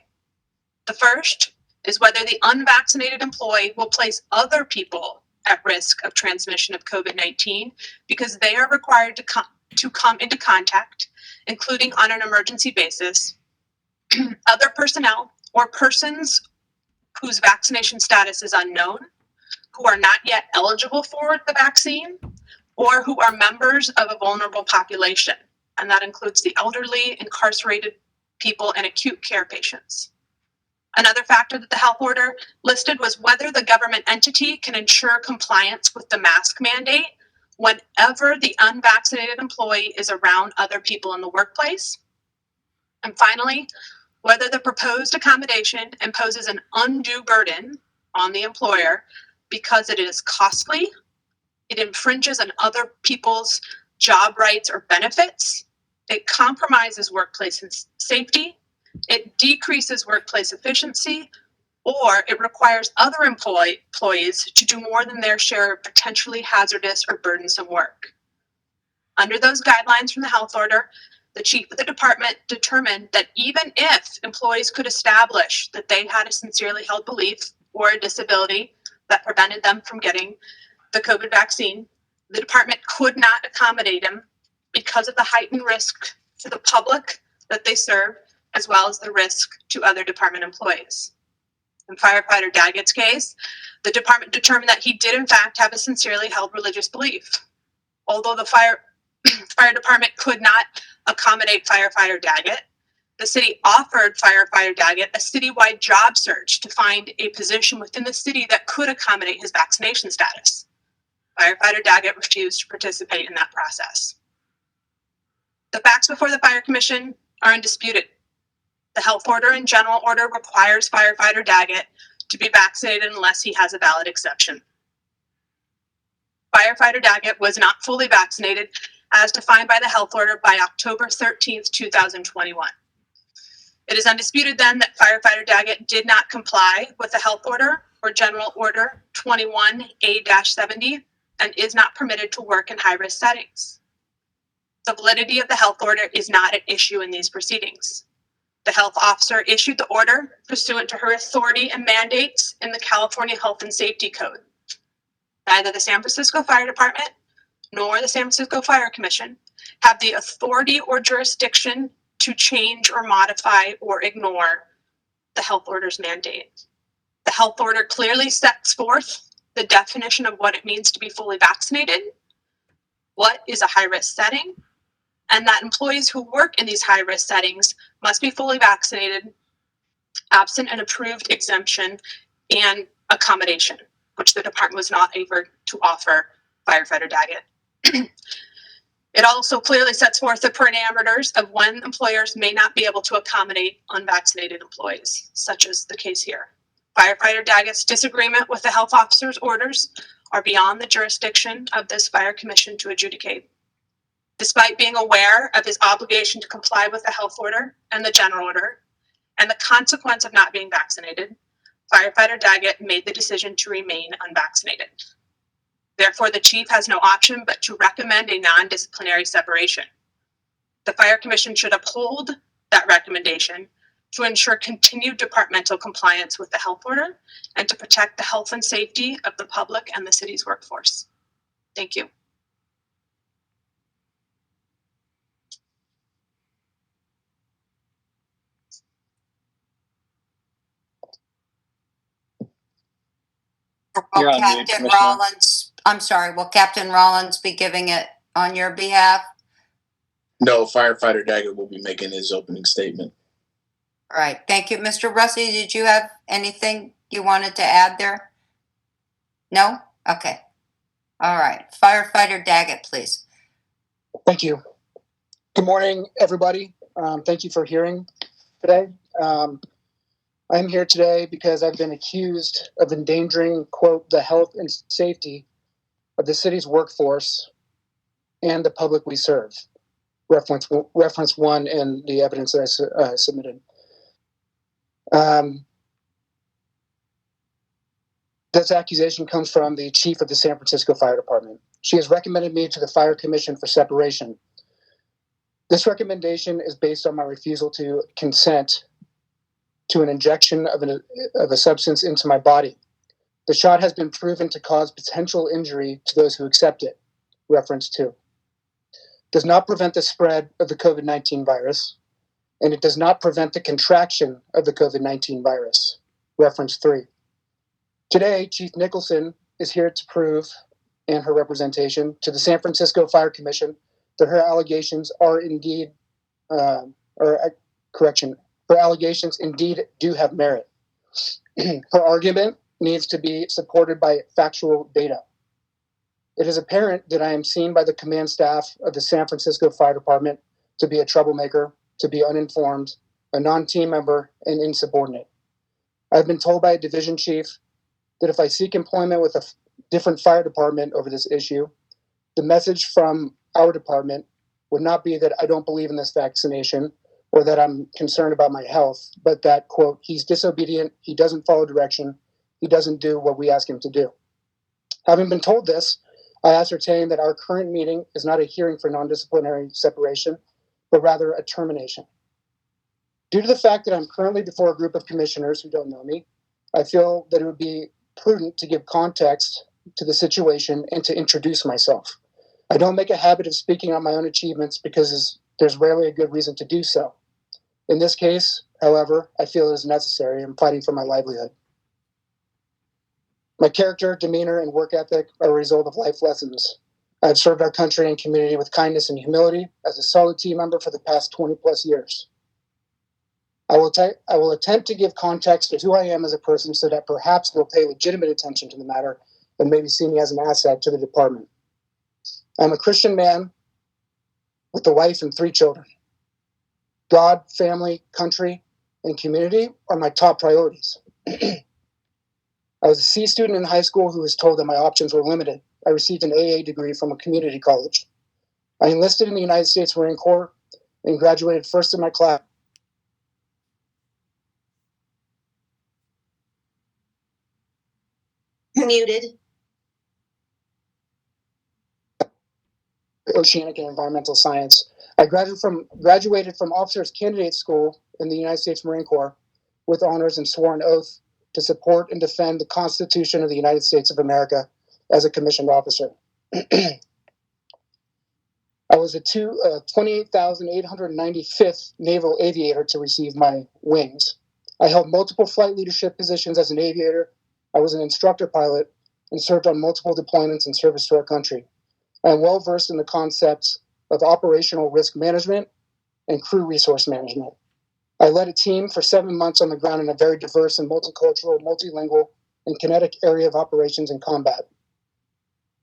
The first is whether the unvaccinated employee will place other people at risk of transmission of COVID-19 because they are required to come into contact, including on an emergency basis, other personnel or persons whose vaccination status is unknown, who are not yet eligible for the vaccine, or who are members of a vulnerable population. And that includes the elderly, incarcerated people, and acute care patients. Another factor that the health order listed was whether the government entity can ensure compliance with the mask mandate whenever the unvaccinated employee is around other people in the workplace. And finally, whether the proposed accommodation imposes an undue burden on the employer because it is costly, it infringes on other people's job rights or benefits, it compromises workplace safety, it decreases workplace efficiency, or it requires other employees to do more than their share of potentially hazardous or burdensome work. Under those guidelines from the health order, the chief of the department determined that even if employees could establish that they had a sincerely held belief or a disability that prevented them from getting the COVID vaccine, the department could not accommodate them because of the heightened risk to the public that they serve, as well as the risk to other department employees. In firefighter Daggett's case, the department determined that he did in fact have a sincerely held religious belief. Although the fire department could not accommodate firefighter Daggett, the city offered firefighter Daggett a citywide job search to find a position within the city that could accommodate his vaccination status. Firefighter Daggett refused to participate in that process. The facts before the Fire Commission are undisputed. The health order and general order requires firefighter Daggett to be vaccinated unless he has a valid exception. Firefighter Daggett was not fully vaccinated as defined by the health order by October 13th, 2021. It is undisputed then that firefighter Daggett did not comply with the health order or general order 21A-70 and is not permitted to work in high-risk settings. The validity of the health order is not at issue in these proceedings. The health officer issued the order pursuant to her authority and mandates in the California Health and Safety Code. Neither the San Francisco Fire Department nor the San Francisco Fire Commission have the authority or jurisdiction to change or modify or ignore the health order's mandate. The health order clearly sets forth the definition of what it means to be fully vaccinated, what is a high-risk setting, and that employees who work in these high-risk settings must be fully vaccinated, absent an approved exemption and accommodation, which the department was not able to offer firefighter Daggett. It also clearly sets forth the parameters of when employers may not be able to accommodate unvaccinated employees, such as the case here. Firefighter Daggett's disagreement with the health officer's orders are beyond the jurisdiction of this Fire Commission to adjudicate. Despite being aware of his obligation to comply with the health order and the general order, and the consequence of not being vaccinated, firefighter Daggett made the decision to remain unvaccinated. Therefore, the chief has no option but to recommend a non-disciplinary separation. The Fire Commission should uphold that recommendation to ensure continued departmental compliance with the health order and to protect the health and safety of the public and the city's workforce. Thank you. Will Captain Rollins, I'm sorry, will Captain Rollins be giving it on your behalf? No, firefighter Daggett will be making his opening statement. All right, thank you. Mr. Russi, did you have anything you wanted to add there? No? Okay. All right, firefighter Daggett, please. Thank you. Good morning, everybody. Thank you for hearing today. I'm here today because I've been accused of endangering, quote, the health and safety of the city's workforce and the public we serve. Reference one in the evidence that I submitted. This accusation comes from the chief of the San Francisco Fire Department. She has recommended me to the Fire Commission for separation. This recommendation is based on my refusal to consent to an injection of a substance into my body. The shot has been proven to cause potential injury to those who accept it. Reference 2. Does not prevent the spread of the COVID-19 virus, and it does not prevent the contraction of the COVID-19 virus. Reference 3. Today, Chief Nicholson is here to prove, in her representation, to the San Francisco Fire Commission that her allegations are indeed, her allegations indeed do have merit. Her argument needs to be supported by factual data. It is apparent that I am seen by the command staff of the San Francisco Fire Department to be a troublemaker, to be uninformed, a non-team member, and insubordinate. I've been told by a division chief that if I seek employment with a different fire department over this issue, the message from our department would not be that I don't believe in this vaccination or that I'm concerned about my health, but that, quote, he's disobedient, he doesn't follow direction, he doesn't do what we ask him to do. Having been told this, I ascertain that our current meeting is not a hearing for non-disciplinary separation, but rather a termination. Due to the fact that I'm currently before a group of commissioners who don't know me, I feel that it would be prudent to give context to the situation and to introduce myself. I don't make a habit of speaking on my own achievements because there's rarely a good reason to do so. In this case, however, I feel it is necessary. I'm fighting for my livelihood. My character, demeanor, and work ethic are a result of life lessons. I've served our country and community with kindness and humility as a solid team member for the past 20 plus years. I will attempt to give context to who I am as a person so that perhaps they'll pay legitimate attention to the matter and maybe see me as an asset to the department. I'm a Christian man with a wife and 3 children. God, family, country, and community are my top priorities. I was a C student in high school who was told that my options were limited. I received an AA degree from a community college. I enlisted in the United States Marine Corps and graduated first in my class. Muted. Oceanic and environmental science. I graduated from Officers Candidate School in the United States Marine Corps with honors and swore an oath to support and defend the Constitution of the United States of America as a commissioned officer. I was a 28,895th Naval Aviator to receive my wings. I held multiple flight leadership positions as an aviator. I was an instructor pilot and served on multiple deployments in service to our country. I am well versed in the concepts of operational risk management and crew resource management. I led a team for 7 months on the ground in a very diverse and multicultural, multilingual, and kinetic area of operations and combat.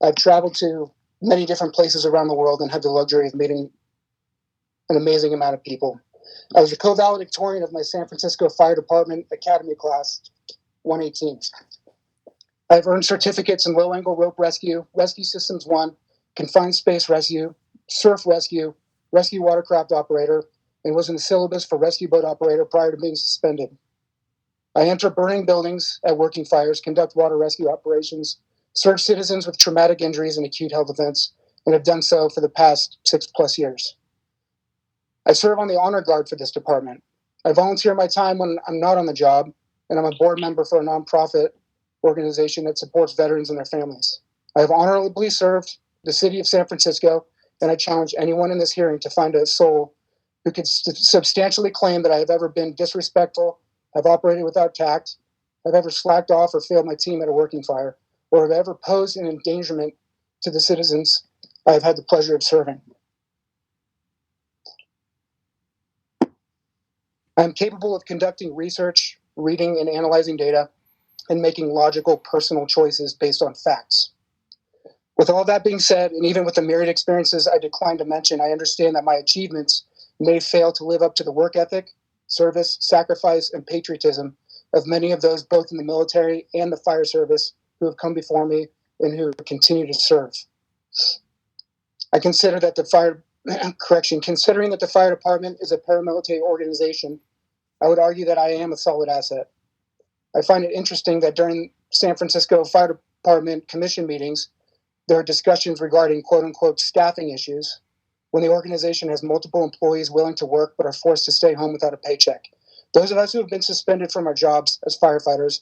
I've traveled to many different places around the world and had the luxury of meeting an amazing amount of people. I was a co-valedictorian of my San Francisco Fire Department Academy class 118. I've earned certificates in low-angle rope rescue, Rescue Systems 1, Confined Space Rescue, Surf Rescue, Rescue Watercraft Operator, and was in the syllabus for Rescue Boat Operator prior to being suspended. I enter burning buildings at working fires, conduct water rescue operations, serve citizens with traumatic injuries and acute health events, and have done so for the past 6+ years. I serve on the honor guard for this department. I volunteer my time when I'm not on the job, and I'm a board member for a nonprofit organization that supports veterans and their families. I have honorably served the city of San Francisco, and I challenge anyone in this hearing to find a soul who could substantially claim that I have ever been disrespectful, have operated without tact, have ever slacked off or failed my team at a working fire, or have ever posed an endangerment to the citizens I have had the pleasure of serving. I am capable of conducting research, reading and analyzing data, and making logical personal choices based on facts. With all that being said, and even with the myriad experiences I declined to mention, I understand that my achievements may fail to live up to the work ethic, service, sacrifice, and patriotism of many of those both in the military and the fire service who have come before me and who continue to serve. I consider that considering that the fire department is a paramilitary organization, I would argue that I am a solid asset. I find it interesting that during San Francisco Fire Department commission meetings, there are discussions regarding quote-unquote staffing issues when the organization has multiple employees willing to work but are forced to stay home without a paycheck. Those of us who have been suspended from our jobs as firefighters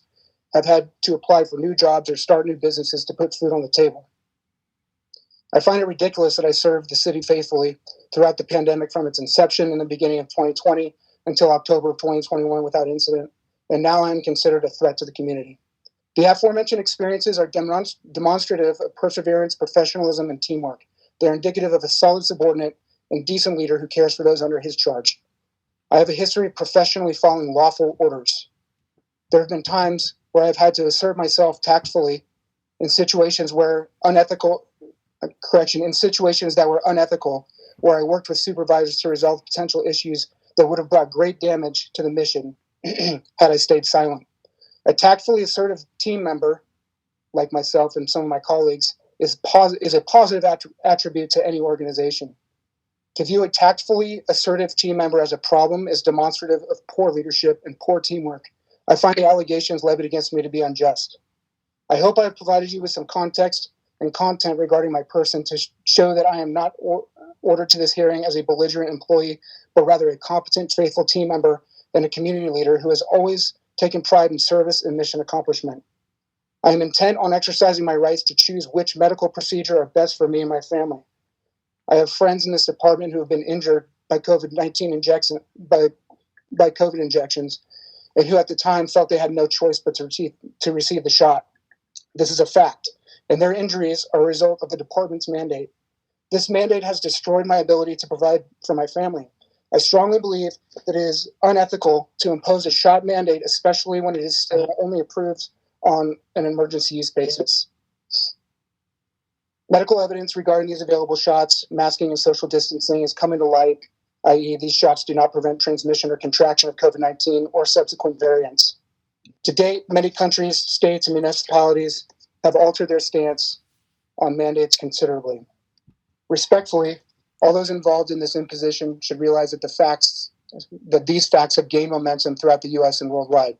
have had to apply for new jobs or start new businesses to put food on the table. I find it ridiculous that I served the city faithfully throughout the pandemic from its inception in the beginning of 2020 until October of 2021 without incident, and now I am considered a threat to the community. The aforementioned experiences are demonstrative of perseverance, professionalism, and teamwork. They're indicative of a solid subordinate and decent leader who cares for those under his charge. I have a history of professionally following lawful orders. There have been times where I've had to assert myself tactfully in situations that were unethical, where I worked with supervisors to resolve potential issues that would have brought great damage to the mission had I stayed silent. A tactfully assertive team member, like myself and some of my colleagues, is a positive attribute to any organization. To view a tactfully assertive team member as a problem is demonstrative of poor leadership and poor teamwork. I find the allegations levied against me to be unjust. I hope I have provided you with some context and content regarding my person to show that I am not ordered to this hearing as a belligerent employee, but rather a competent, faithful team member and a community leader who has always taken pride in service and mission accomplishment. I am intent on exercising my rights to choose which medical procedure are best for me and my family. I have friends in this department who have been injured by COVID-19 injections, and who at the time felt they had no choice but to receive the shot. This is a fact, and their injuries are a result of the department's mandate. This mandate has destroyed my ability to provide for my family. I strongly believe that it is unethical to impose a shot mandate, especially when it is still only approved on an emergency use basis. Medical evidence regarding these available shots, masking and social distancing, is coming to light, i.e. these shots do not prevent transmission or contraction of COVID-19 or subsequent variants. To date, many countries, states, and municipalities have altered their stance on mandates considerably. Respectfully, all those involved in this imposition should realize that these facts have gained momentum throughout the U.S. and worldwide.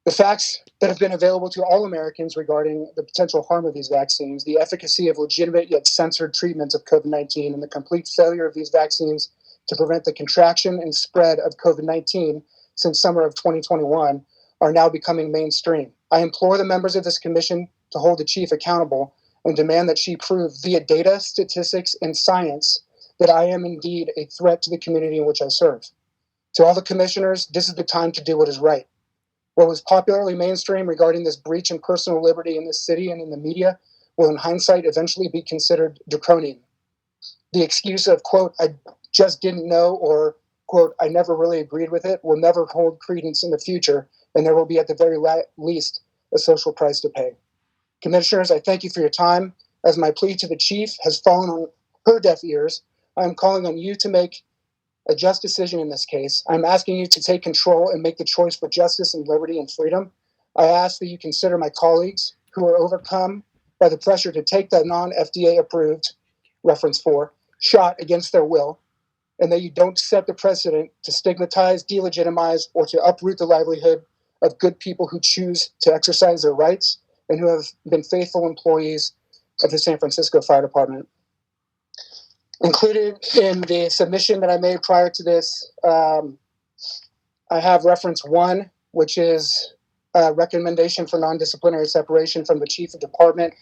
The facts that have been available to all Americans regarding the potential harm of these vaccines, the efficacy of legitimate yet censored treatments of COVID-19, and the complete failure of these vaccines to prevent the contraction and spread of COVID-19 since summer of 2021 are now becoming mainstream. I implore the members of this commission to hold the chief accountable and demand that she prove via data, statistics, and science that I am indeed a threat to the community in which I serve. To all the commissioners, this is the time to do what is right. What was popularly mainstream regarding this breach in personal liberty in this city and in the media will in hindsight eventually be considered draconian. The excuse of, quote, I just didn't know, or, quote, I never really agreed with it, will never hold credence in the future, and there will be at the very least a social price to pay. Commissioners, I thank you for your time. As my plea to the chief has fallen on her deaf ears, I am calling on you to make a just decision in this case. I'm asking you to take control and make the choice for justice and liberty and freedom. I ask that you consider my colleagues who are overcome by the pressure to take the non-FDA approved, reference 4, shot against their will, and that you don't set the precedent to stigmatize, delegitimize, or to uproot the livelihood of good people who choose to exercise their rights and who have been faithful employees of the San Francisco Fire Department. Included in the submission that I made prior to this, I have reference 1, which is a recommendation for non-disciplinary separation from the chief of department.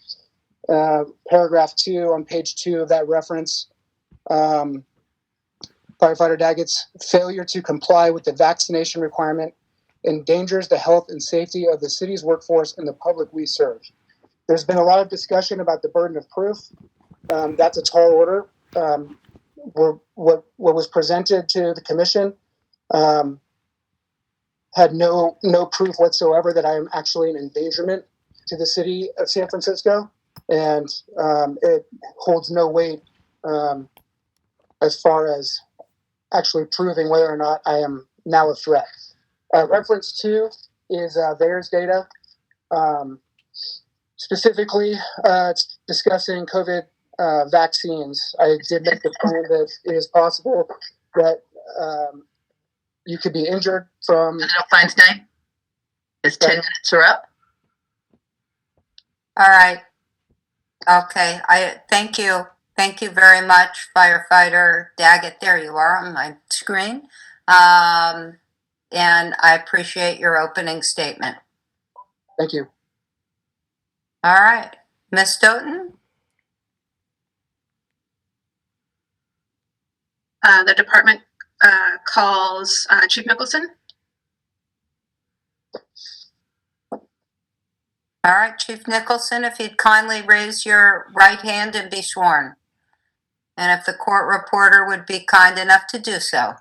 Paragraph 2 on page 2 of that reference, Firefighter Daggett's failure to comply with the vaccination requirement endangers the health and safety of the city's workforce and the public we serve. There's been a lot of discussion about the burden of proof. That's a tall order. What was presented to the commission had no proof whatsoever that I am actually an endangerment to the city of San Francisco, and it holds no weight as far as actually proving whether or not I am now a threat. Reference 2 is VAERS data. Specifically, it's discussing COVID vaccines. I did make the point that it is possible that you could be injured from. Feinstein, his 10 minutes are up. All right. Okay. Thank you. Thank you very much, Firefighter Daggett. There you are on my screen. And I appreciate your opening statement. Thank you. All right. Ms. Stoughton? The department calls Chief Nicholson. All right, Chief Nicholson, if you'd kindly raise your right hand and be sworn. And if the court reporter would be kind enough to do so.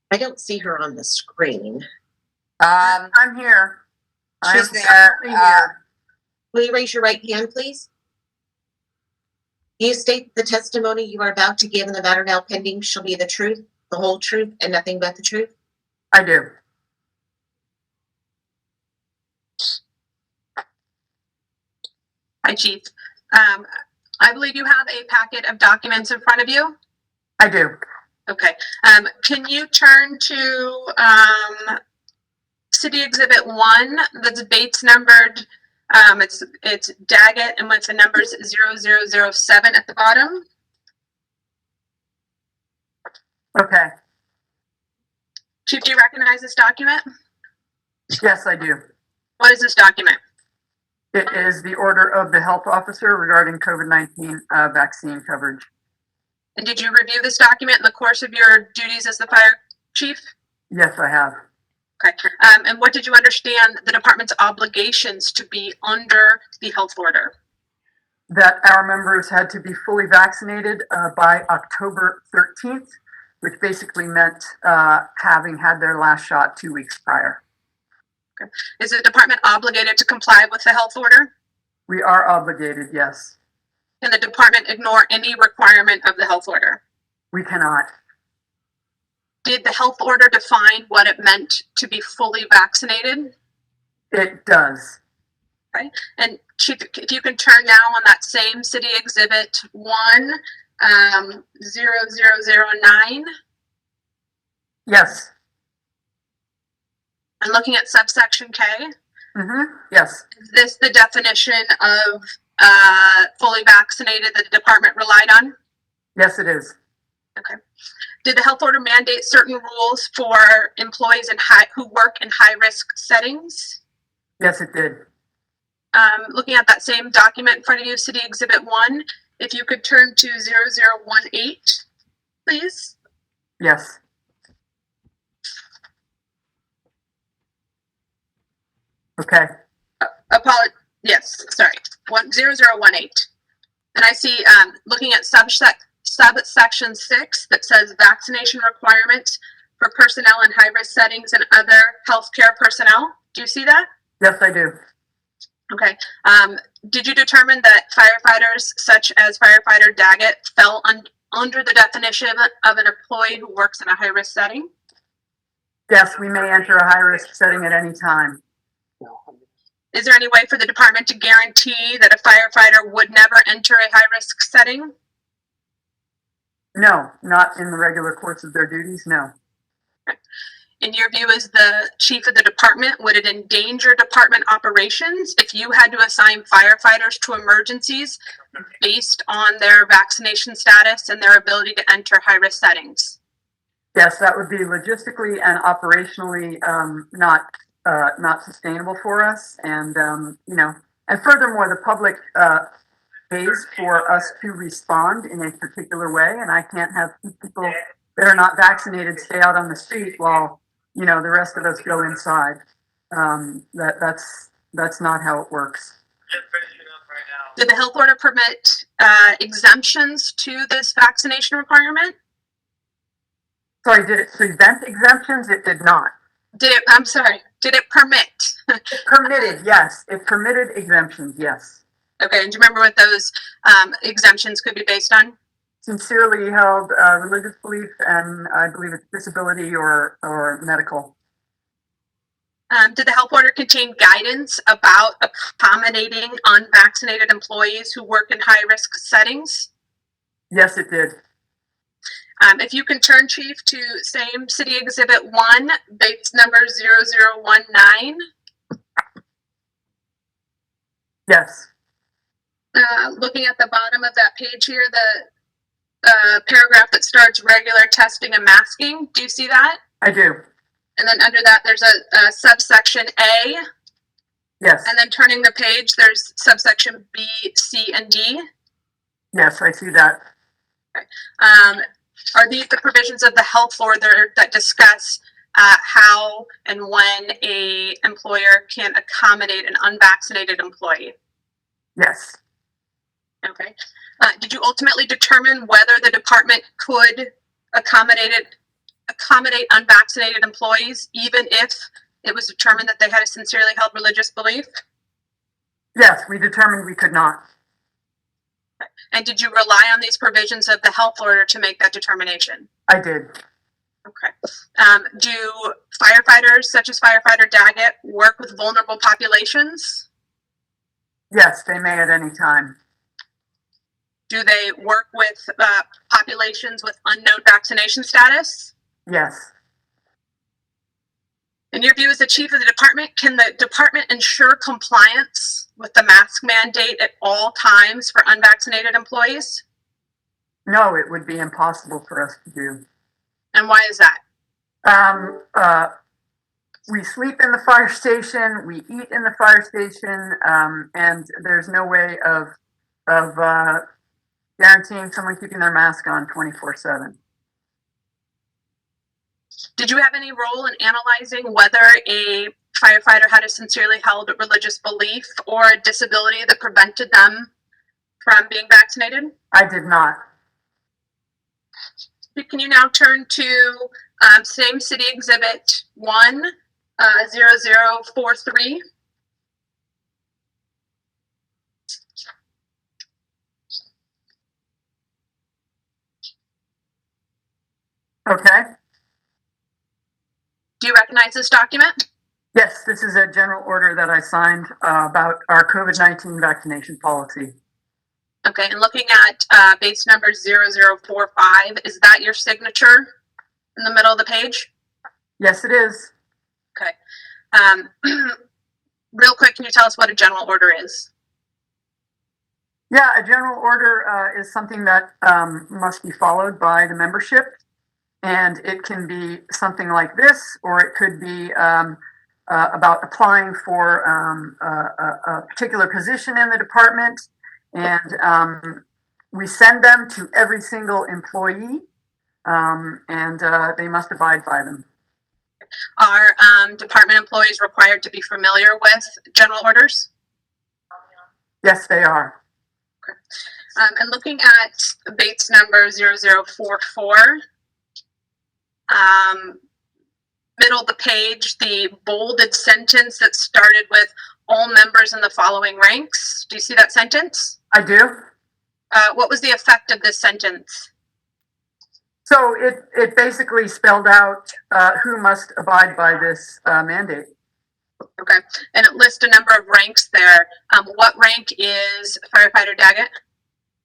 I don't see her on the screen. I'm here. She's there. Will you raise your right hand, please? Do you state the testimony you are about to give in the matter now pending shall be the truth, the whole truth, and nothing but the truth? I do. Hi, Chief. I believe you have a packet of documents in front of you. I do. Okay. Can you turn to City Exhibit 1 that's Bates numbered? It's Daggett and with the numbers 0007 at the bottom. Okay. Chief, do you recognize this document? Yes, I do. What is this document? It is the order of the health officer regarding COVID-19 vaccine coverage. And did you review this document in the course of your duties as the fire chief? Yes, I have. Okay. And what did you understand the department's obligations to be under the health order? That our members had to be fully vaccinated by October 13th, which basically meant having had their last shot 2 weeks prior. Okay. Is the department obligated to comply with the health order? We are obligated, yes. Can the department ignore any requirement of the health order? We cannot. Did the health order define what it meant to be fully vaccinated? It does. Okay. And Chief, if you can turn now on that same City Exhibit 1, 0009. Yes. And looking at subsection K. Yes. Is this the definition of fully vaccinated that the department relied on? Yes, it is. Okay. Did the health order mandate certain rules for employees who work in high-risk settings? Yes, it did. Looking at that same document in front of you, City Exhibit 1, if you could turn to 0018, please. Yes. Okay. Yes, sorry. 0018. And I see, looking at subsection 6 that says vaccination requirements for personnel in high-risk settings and other healthcare personnel. Do you see that? Yes, I do. Okay. Did you determine that firefighters such as Firefighter Daggett fell under the definition of an employee who works in a high-risk setting? Yes, we may enter a high-risk setting at any time. Is there any way for the department to guarantee that a firefighter would never enter a high-risk setting? No, not in the regular course of their duties, no. In your view, as the chief of the department, would it endanger department operations if you had to assign firefighters to emergencies based on their vaccination status and their ability to enter high-risk settings? Yes, that would be logistically and operationally not sustainable for us. And, and furthermore, the public pays for us to respond in a particular way. And I can't have people that are not vaccinated stay out on the street while, the rest of us go inside. That's not how it works. Did the health order permit exemptions to this vaccination requirement? Sorry, did it prevent exemptions? It did not. Did it permit? It permitted, yes. It permitted exemptions, yes. Okay, and do you remember what those exemptions could be based on? sincerely held religious belief, and I believe it's disability or medical. Did the health order contain guidance about accommodating unvaccinated employees who work in high-risk settings? Yes, it did. If you can turn, Chief, to same City Exhibit 1, Bates number 0019. Yes. Looking at the bottom of that page here, the paragraph that starts regular testing and masking. Do you see that? I do. And then under that, there's a subsection A. Yes. And then turning the page, there's subsection B, C, and D. Yes, I see that. Okay. Are these the provisions of the health order that discuss how and when a employer can accommodate an unvaccinated employee? Yes. Okay. Did you ultimately determine whether the department could accommodate unvaccinated employees, even if it was determined that they had a sincerely held religious belief? Yes, we determined we could not. And did you rely on these provisions of the health order to make that determination? I did. Okay. Do firefighters, such as Firefighter Daggett, work with vulnerable populations? Yes, they may at any time. Do they work with populations with unknown vaccination status? Yes. In your view as the chief of the department, can the department ensure compliance with the mask mandate at all times for unvaccinated employees? No, it would be impossible for us to do. And why is that? We sleep in the fire station, we eat in the fire station, and there's no way of guaranteeing someone keeping their mask on 24/7. Did you have any role in analyzing whether a firefighter had a sincerely held religious belief or a disability that prevented them from being vaccinated? I did not. Can you now turn to same City Exhibit 1, 0043? Okay. Do you recognize this document? Yes, this is a general order that I signed about our COVID-19 vaccination policy. Okay, and looking at base number 0045, is that your signature in the middle of the page? Yes, it is. Okay. Real quick, can you tell us what a general order is? Yeah, a general order is something that must be followed by the membership. And it can be something like this, or it could be about applying for a particular position in the department. And we send them to every single employee, and they must abide by them. Are department employees required to be familiar with general orders? Yes, they are. Okay. And looking at Bates number 0044, middle of the page, the bolded sentence that started with all members in the following ranks. Do you see that sentence? I do. What was the effect of this sentence? So it basically spelled out who must abide by this mandate. Okay, and it lists a number of ranks there. What rank is Firefighter Daggett?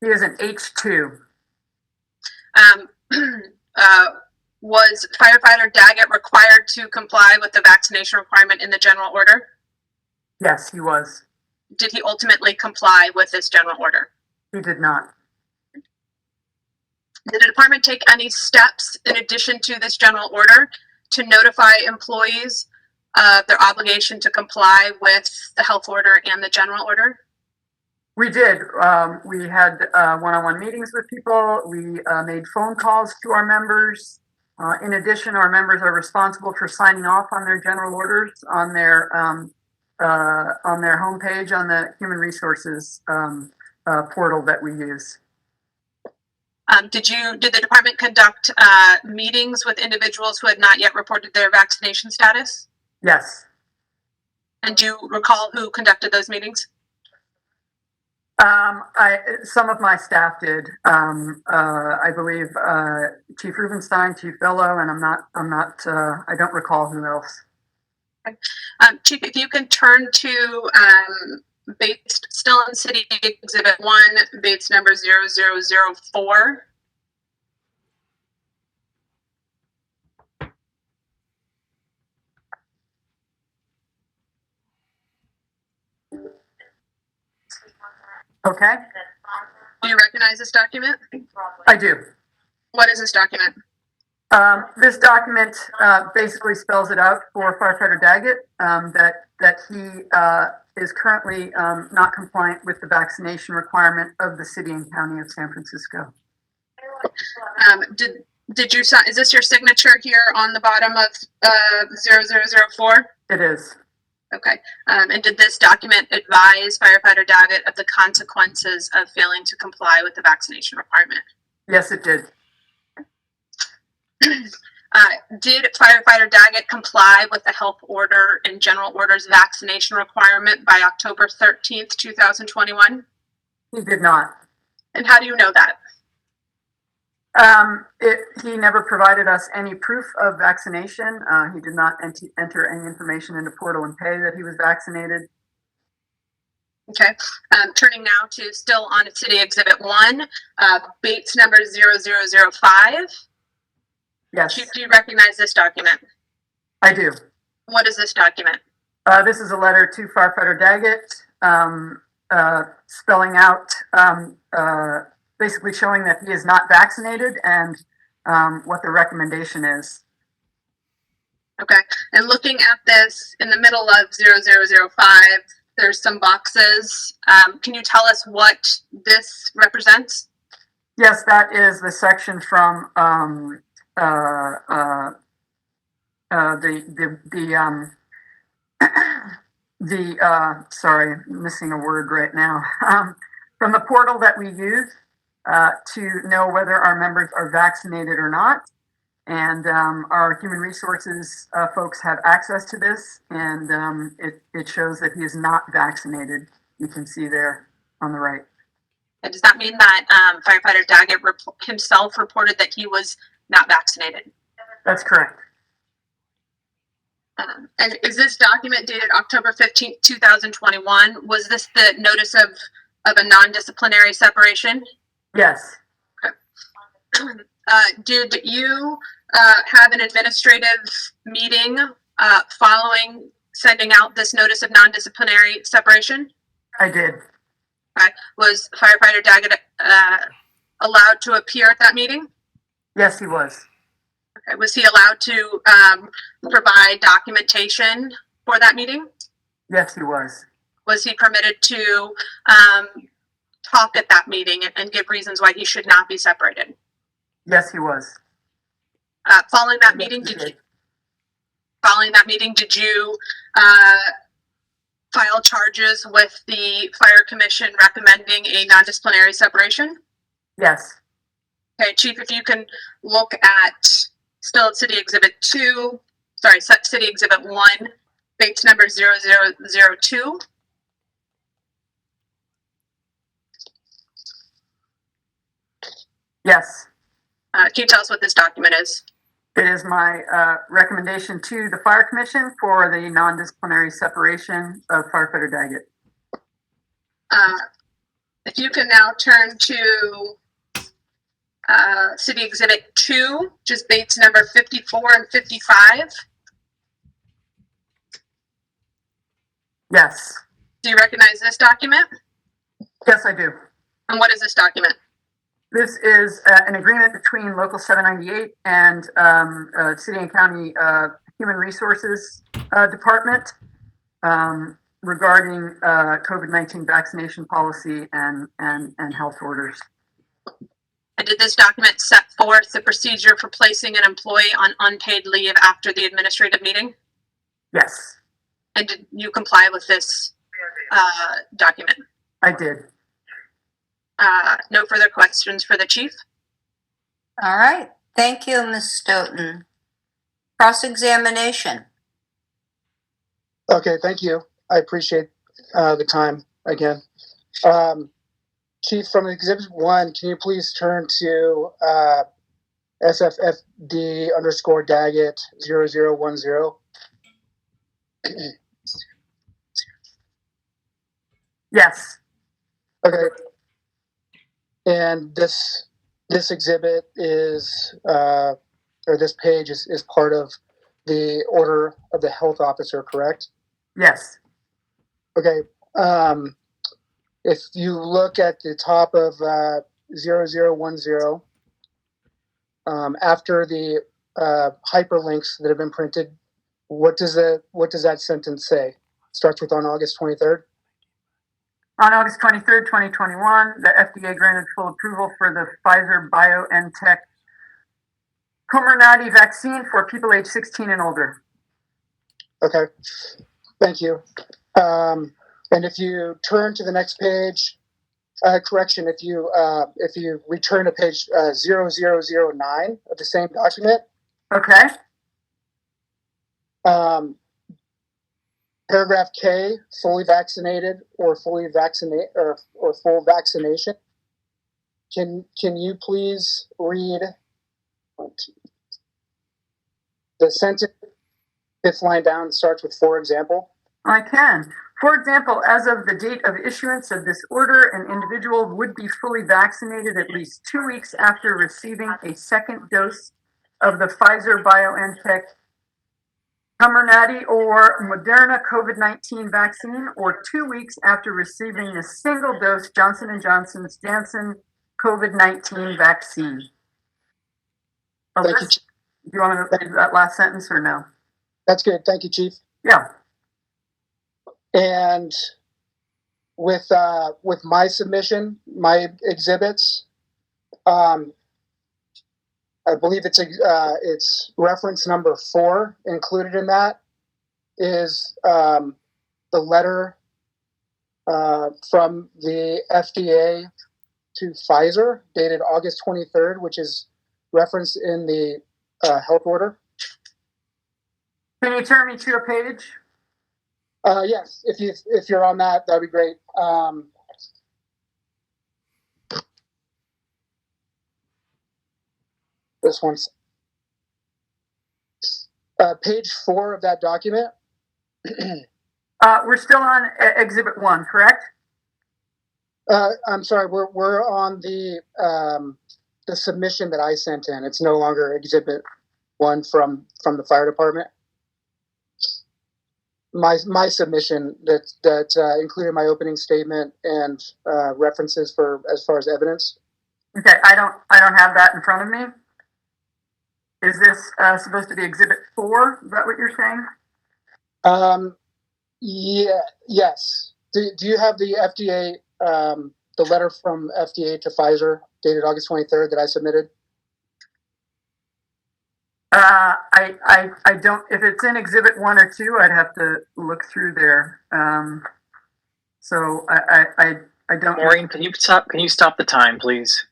He is an H2. Was Firefighter Daggett required to comply with the vaccination requirement in the general order? Yes, he was. Did he ultimately comply with this general order? He did not. Did the department take any steps in addition to this general order to notify employees of their obligation to comply with the health order and the general order? We did. We had one-on-one meetings with people. We made phone calls to our members. In addition, our members are responsible for signing off on their general orders on their homepage on the Human Resources portal that we use. Did the department conduct meetings with individuals who had not yet reported their vaccination status? Yes. And do you recall who conducted those meetings? Some of my staff did. I believe Chief Rubenstein, Chief Bello, and I don't recall who else. Chief, if you can turn to Bates, still in City Exhibit 1, Bates number 0004. Okay. Do you recognize this document? I do. What is this document? This document basically spells it out for Firefighter Daggett that he is currently not compliant with the vaccination requirement of the city and county of San Francisco. Did you sign? Is this your signature here on the bottom of 0004? It is. Okay. And did this document advise Firefighter Daggett of the consequences of failing to comply with the vaccination requirement? Yes, it did. Did Firefighter Daggett comply with the health order and general orders vaccination requirement by October 13th, 2021? He did not. And how do you know that? He never provided us any proof of vaccination. He did not enter any information in the portal and pay that he was vaccinated. Okay. Turning now to still on City Exhibit 1, Bates number 0005. Yes. Do you recognize this document? I do. What is this document? This is a letter to Firefighter Daggett spelling out, basically showing that he is not vaccinated and what the recommendation is. Okay. And looking at this in the middle of 0005, there's some boxes. Can you tell us what this represents? Yes, that is the section from sorry, I'm missing a word right now. From the portal that we use to know whether our members are vaccinated or not. And our human resources folks have access to this, and it shows that he is not vaccinated. You can see there on the right. And does that mean that Firefighter Daggett himself reported that he was not vaccinated? That's correct. And is this document dated October 15th, 2021? Was this the notice of a non-disciplinary separation? Yes. Okay. Did you have an administrative meeting following sending out this notice of non-disciplinary separation? I did. Okay. Was Firefighter Daggett allowed to appear at that meeting? Yes, he was. Okay. Was he allowed to provide documentation for that meeting? Yes, he was. Was he permitted to talk at that meeting and give reasons why he should not be separated? Yes, he was. Following that meeting, did you file charges with the Fire Commission recommending a non-disciplinary separation? Yes. Okay, Chief, if you can look at still at City Exhibit 2, sorry, City Exhibit 1, Bates number 0002. Yes. Can you tell us what this document is? It is my recommendation to the Fire Commission for the non-disciplinary separation of Firefighter Daggett. If you can now turn to City Exhibit 2, just Bates number 54 and 55. Yes. Do you recognize this document? Yes, I do. And what is this document? This is an agreement between Local 798 and City and County Human Resources Department regarding COVID-19 vaccination policy and health orders. And did this document set forth the procedure for placing an employee on unpaid leave after the administrative meeting? Yes. And did you comply with this document? I did. No further questions for the chief. All right. Thank you, Ms. Stoughton. Cross-examination. Okay, thank you. I appreciate the time again. Chief, from Exhibit 1, can you please turn to SFFD underscore Daggett 0010? Yes. Okay. And this exhibit is, or this page is part of the order of the health officer, correct? Yes. Okay. If you look at the top of 0010, after the hyperlinks that have been printed, what does that sentence say? Starts with on August 23rd. On August 23rd, 2021, the FDA granted full approval for the Pfizer-BioNTech Comirnaty vaccine for people age 16 and older. Okay, thank you. And if you turn to the next page, correction, if you return to page 0009 of the same document. Okay. Paragraph K, fully vaccinated or fully vaccinate or full vaccination. Can you please read the sentence, fifth line down, starts with for example? I can. For example, as of the date of issuance of this order, an individual would be fully vaccinated at least 2 weeks after receiving a second dose of the Pfizer-BioNTech Comirnaty or Moderna COVID-19 vaccine, or 2 weeks after receiving a single dose Johnson & Johnson's Janssen COVID-19 vaccine. Thank you. Do you want to read that last sentence or no? That's good. Thank you, Chief. Yeah. And with my submission, my exhibits, I believe it's reference number 4 included in that is the letter from the FDA to Pfizer dated August 23rd, which is referenced in the health order. Can you turn me to a page? Yes, if you're on that, that'd be great. This one's page 4 of that document. We're still on Exhibit 1, correct? I'm sorry, we're on the submission that I sent in. It's no longer Exhibit 1 from the fire department. My submission that included my opening statement and references for as far as evidence. Okay, I don't have that in front of me. Is this supposed to be Exhibit 4? Is that what you're saying? Yeah. Yes. Do you have the FDA the letter from FDA to Pfizer dated August 23rd that I submitted? I don't. If it's in Exhibit 1 or 2, I'd have to look through there. So I don't. Maureen, can you stop the time, please?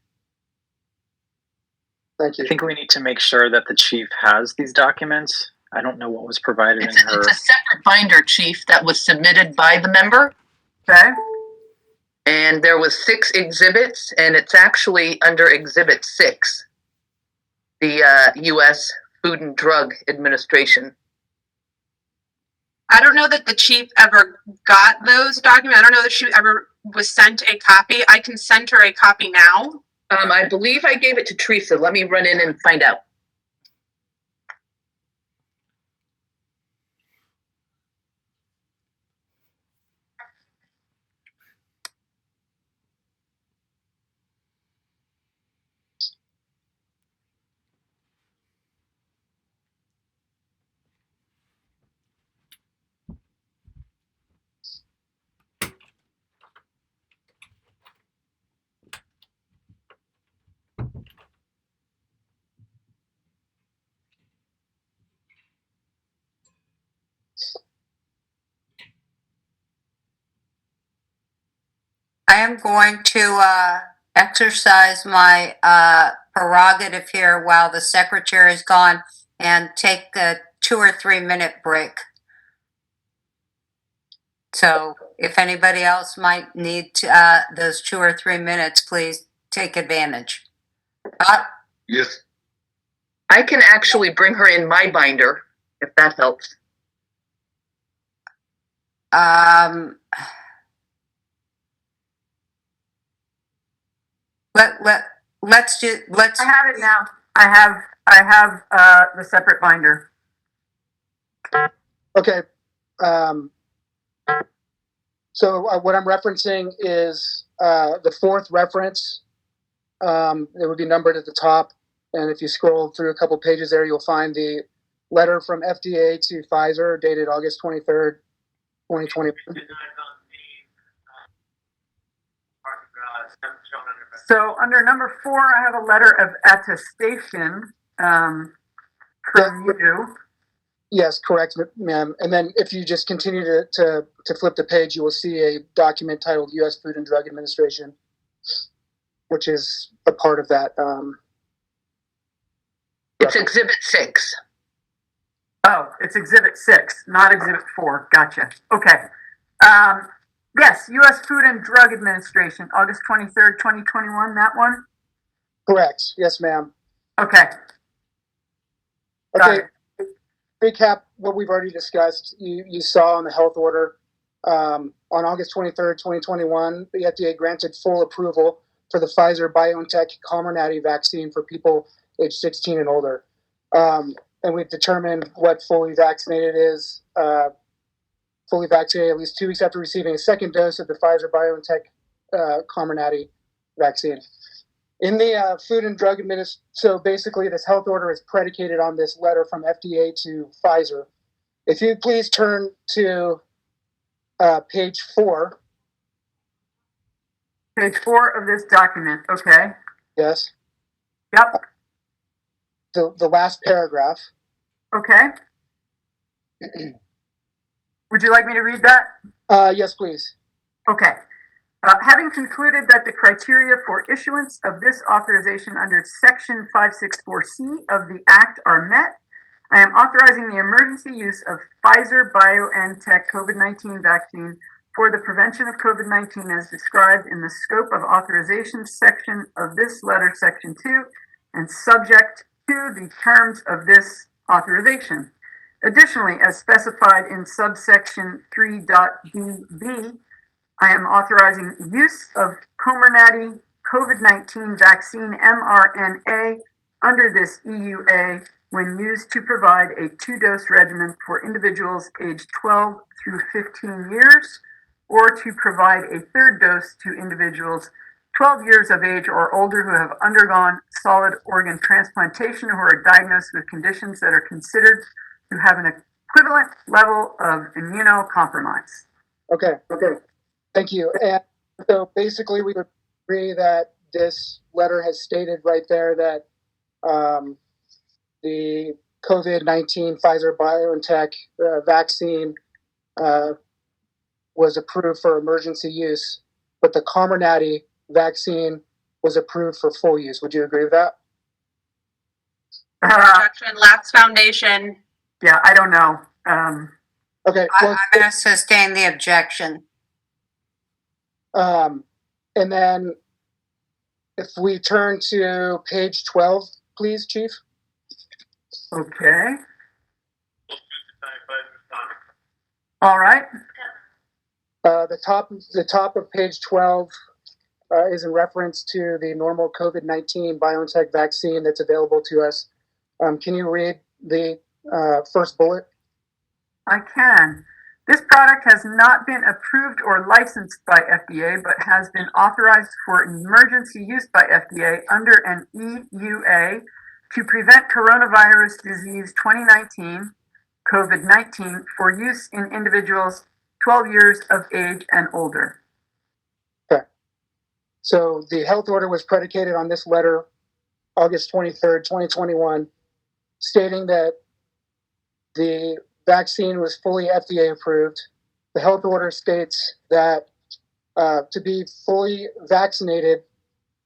Thank you. I think we need to make sure that the chief has these documents. I don't know what was provided in her. It's a separate binder, Chief, that was submitted by the member. Okay. And there was 6 exhibits, and it's actually under Exhibit 6, the U.S. Food and Drug Administration. I don't know that the chief ever got those documents. I don't know that she ever was sent a copy. I can send her a copy now. I believe I gave it to Teresa. Let me run in and find out. I am going to exercise my prerogative here while the secretary is gone and take a 2 or 3 minute break. So if anybody else might need those 2 or 3 minutes, please take advantage. Yes. I can actually bring her in my binder, if that helps. Let's I have it now. I have the separate binder. Okay. So what I'm referencing is the fourth reference. It would be numbered at the top. And if you scroll through a couple pages there, you'll find the letter from FDA to Pfizer dated August 23rd, 2020. So under number 4, I have a letter of attestation from you. Yes, correct, ma'am. And then if you just continue to flip the page, you will see a document titled U.S. Food and Drug Administration, which is a part of that. It's Exhibit 6. Oh, it's Exhibit 6, not Exhibit 4. Gotcha. Okay. Yes, U.S. Food and Drug Administration, August 23rd, 2021, that one? Correct. Yes, ma'am. Okay. Okay. Recap what we've already discussed. You saw on the health order on August 23rd, 2021, the FDA granted full approval for the Pfizer-BioNTech Comirnaty vaccine for people age 16 and older. And we've determined what fully vaccinated is. Fully vaccinated at least 2 weeks after receiving a second dose of the Pfizer-BioNTech Comirnaty vaccine. In the Food and Drug Administration, so basically this health order is predicated on this letter from FDA to Pfizer. If you please turn to page 4. Page 4 of this document, okay. Yes. Yep. The last paragraph. Okay. Would you like me to read that? Yes, please. Okay. Having concluded that the criteria for issuance of this authorization under Section 564C of the Act are met, I am authorizing the emergency use of Pfizer-BioNTech COVID-19 vaccine for the prevention of COVID-19 as described in the scope of authorization section of this letter, Section 2, and subject to the terms of this authorization. Additionally, as specified in subsection 3.BB, I am authorizing use of Comirnaty COVID-19 vaccine mRNA under this EUA when used to provide a 2-dose regimen for individuals aged 12 through 15 years, or to provide a 3rd dose to individuals 12 years of age or older who have undergone solid organ transplantation or who are diagnosed with conditions that are considered to have an equivalent level of immunocompromise. Okay. Thank you. And so basically we would agree that this letter has stated right there that the COVID-19 Pfizer-BioNTech vaccine was approved for emergency use, but the Comirnaty vaccine was approved for full use. Would you agree with that? Objection, Laps Foundation. Yeah, I don't know. Okay. Well, I'm going to sustain the objection. And then if we turn to page 12, please, Chief. Okay. All right. The top of page 12 is in reference to the normal COVID-19 BioNTech vaccine that's available to us. Can you read the first bullet? I can. This product has not been approved or licensed by FDA, but has been authorized for emergency use by FDA under an EUA to prevent coronavirus disease 2019, COVID-19, for use in individuals 12 years of age and older. Okay. So the health order was predicated on this letter, August 23rd, 2021, stating that the vaccine was fully FDA approved. The health order states that to be fully vaccinated,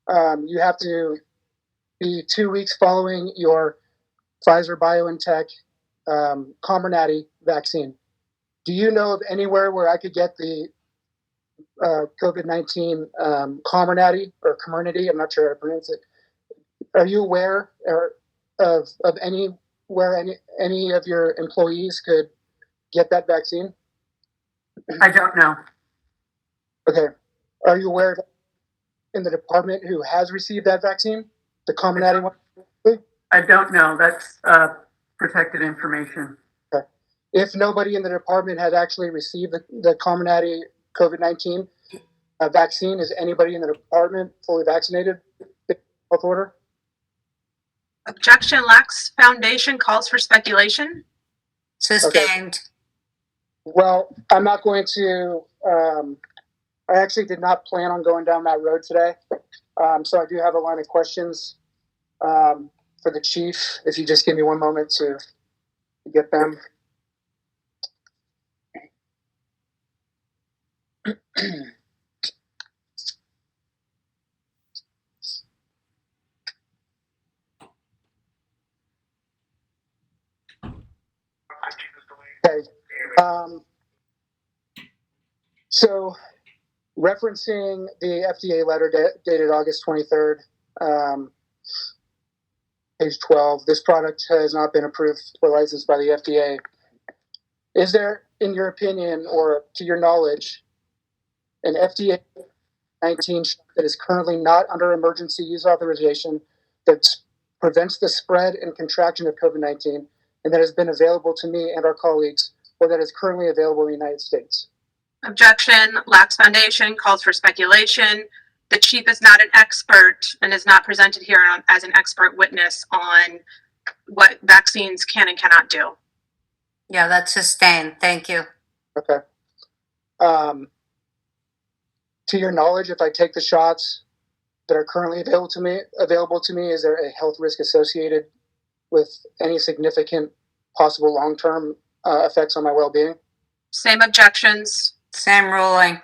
you have to be 2 weeks following your Pfizer-BioNTech Comirnaty vaccine. Do you know of anywhere where I could get the COVID-19 Comirnaty or Comirnaty? I'm not sure how to pronounce it. Are you aware of anywhere any of your employees could get that vaccine? I don't know. Okay. Are you aware of in the department who has received that vaccine, the Comirnaty one? I don't know. That's protected information. Okay. If nobody in the department has actually received the Comirnaty COVID-19 vaccine, is anybody in the department fully vaccinated? Health order? Objection lacks foundation, calls for speculation. Sustained. Well, I'm not going to. I actually did not plan on going down that road today, so I do have a line of questions for the chief. If you just give me one moment to get them. Okay. So, referencing the FDA letter dated August 23rd, page 12, this product has not been approved or licensed by the FDA. Is there, in your opinion or to your knowledge, an FDA 19 that is currently not under emergency use authorization that prevents the spread and contraction of COVID-19 and that has been available to me and our colleagues, or that is currently available in the United States? Objection lacks foundation, calls for speculation. The chief is not an expert and is not presented here as an expert witness on what vaccines can and cannot do. Yeah, that's sustained. Thank you. Okay. To your knowledge, if I take the shots that are currently available to me, is there a health risk associated with any significant possible long-term effects on my well-being? Same objections. Same ruling.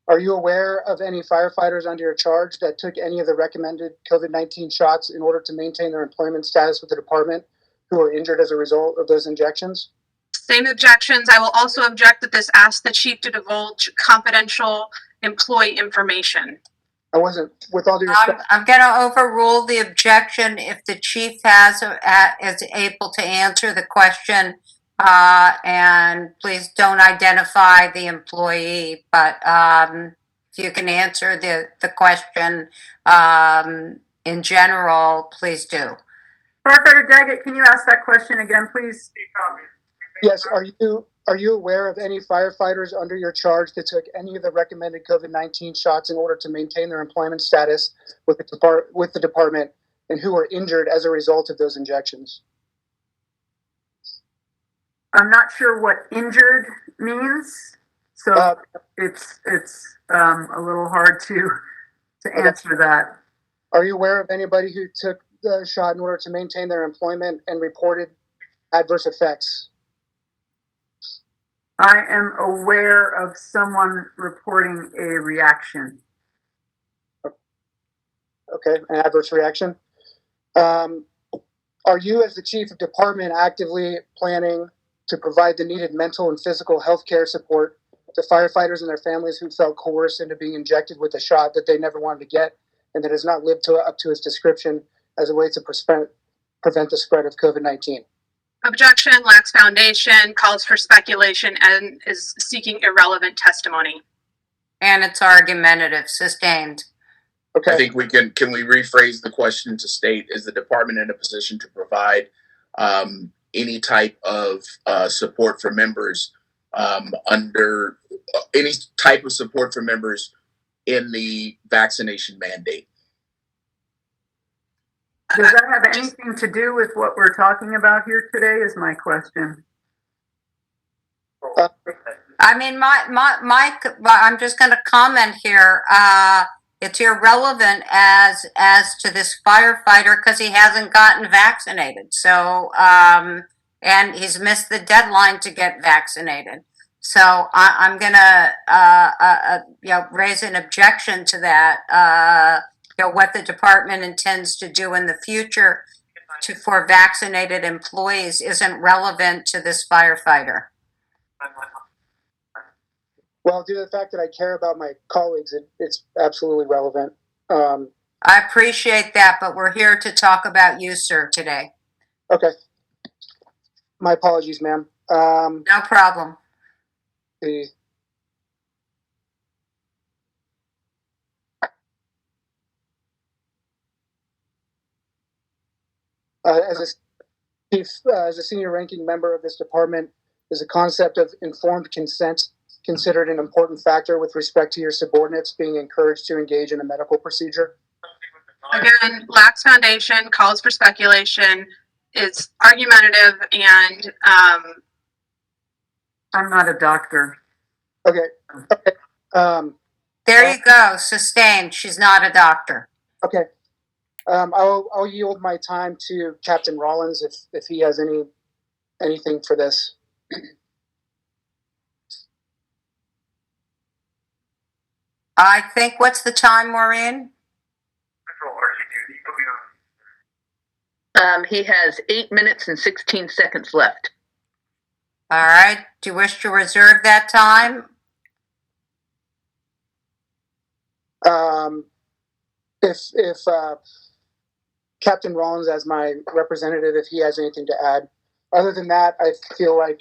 Are you aware of any firefighters under your charge that took any of the recommended COVID-19 shots in order to maintain their employment status with the department who were injured as a result of those injections? Same objections. I will also object that this asks the chief to divulge confidential employee information. I wasn't, with all due respect. I'm going to overrule the objection if the chief is able to answer the question. And please don't identify the employee, but if you can answer the question in general, please do. Firefighter Daggett, can you ask that question again, please? Yes. Are you aware of any firefighters under your charge that took any of the recommended COVID-19 shots in order to maintain their employment status with the department and who were injured as a result of those injections? I'm not sure what injured means, so it's a little hard to answer that. Are you aware of anybody who took the shot in order to maintain their employment and reported adverse effects? I am aware of someone reporting a reaction. Okay, an adverse reaction. Are you, as the chief of department, actively planning to provide the needed mental and physical health care support to firefighters and their families who felt coerced into being injected with a shot that they never wanted to get and that has not lived up to its description as a way to prevent the spread of COVID-19? Objection lacks foundation, calls for speculation, and is seeking irrelevant testimony. And it's argumentative. Sustained. Okay. I think can we rephrase the question to state, is the department in a position to provide any type of support for members under any type of support for members in the vaccination mandate? Does that have anything to do with what we're talking about here today is my question. I mean, I'm just going to comment here. It's irrelevant as to this firefighter because he hasn't gotten vaccinated. So, and he's missed the deadline to get vaccinated. So I'm going to, raise an objection to that. What the department intends to do in the future for vaccinated employees isn't relevant to this firefighter. Well, due to the fact that I care about my colleagues, it's absolutely relevant. I appreciate that, but we're here to talk about you, sir, today. Okay. My apologies, ma'am. No problem. As a senior ranking member of this department, is the concept of informed consent considered an important factor with respect to your subordinates being encouraged to engage in a medical procedure? Again, lacks foundation, calls for speculation, is argumentative, and I'm not a doctor. Okay. There you go. Sustained. She's not a doctor. Okay. I'll yield my time to Captain Rollins if he has anything for this. I think, what's the time we're in? He has 8 minutes and 16 seconds left. All right. Do you wish to reserve that time? If Captain Rollins, as my representative, if he has anything to add. Other than that, I feel like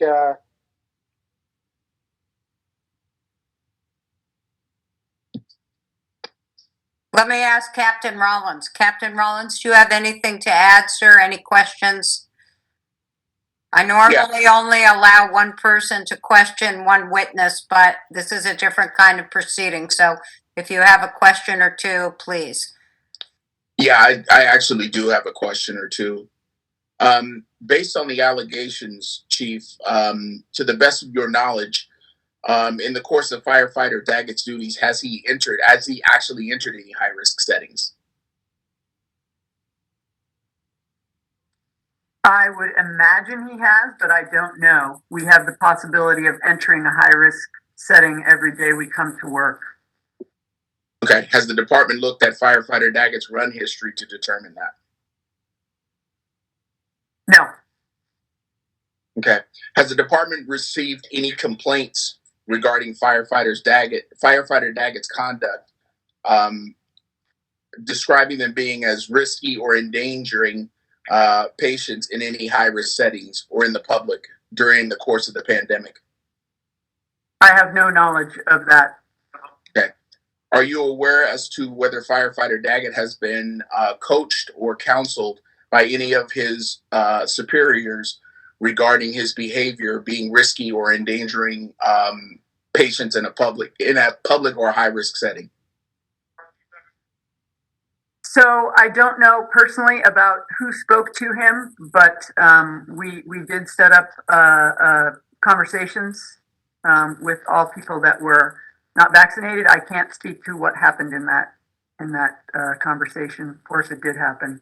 Let me ask Captain Rollins. Captain Rollins, do you have anything to add, sir? Any questions? I normally only allow one person to question one witness, but this is a different kind of proceeding. So if you have a question or two, please. Yeah, I actually do have a question or two. Based on the allegations, Chief, to the best of your knowledge, in the course of Firefighter Daggett's duties, has he actually entered any high-risk settings? I would imagine he has, but I don't know. We have the possibility of entering a high-risk setting every day we come to work. Okay. Has the department looked at Firefighter Daggett's run history to determine that? No. Okay. Has the department received any complaints regarding Firefighter Daggett's conduct, describing them being as risky or endangering patients in any high-risk settings or in the public during the course of the pandemic? I have no knowledge of that. Okay. Are you aware as to whether Firefighter Daggett has been coached or counseled by any of his superiors regarding his behavior being risky or endangering patients in a public or high-risk setting? So I don't know personally about who spoke to him, but we did set up conversations with all people that were not vaccinated. I can't speak to what happened in that conversation. Of course, it did happen.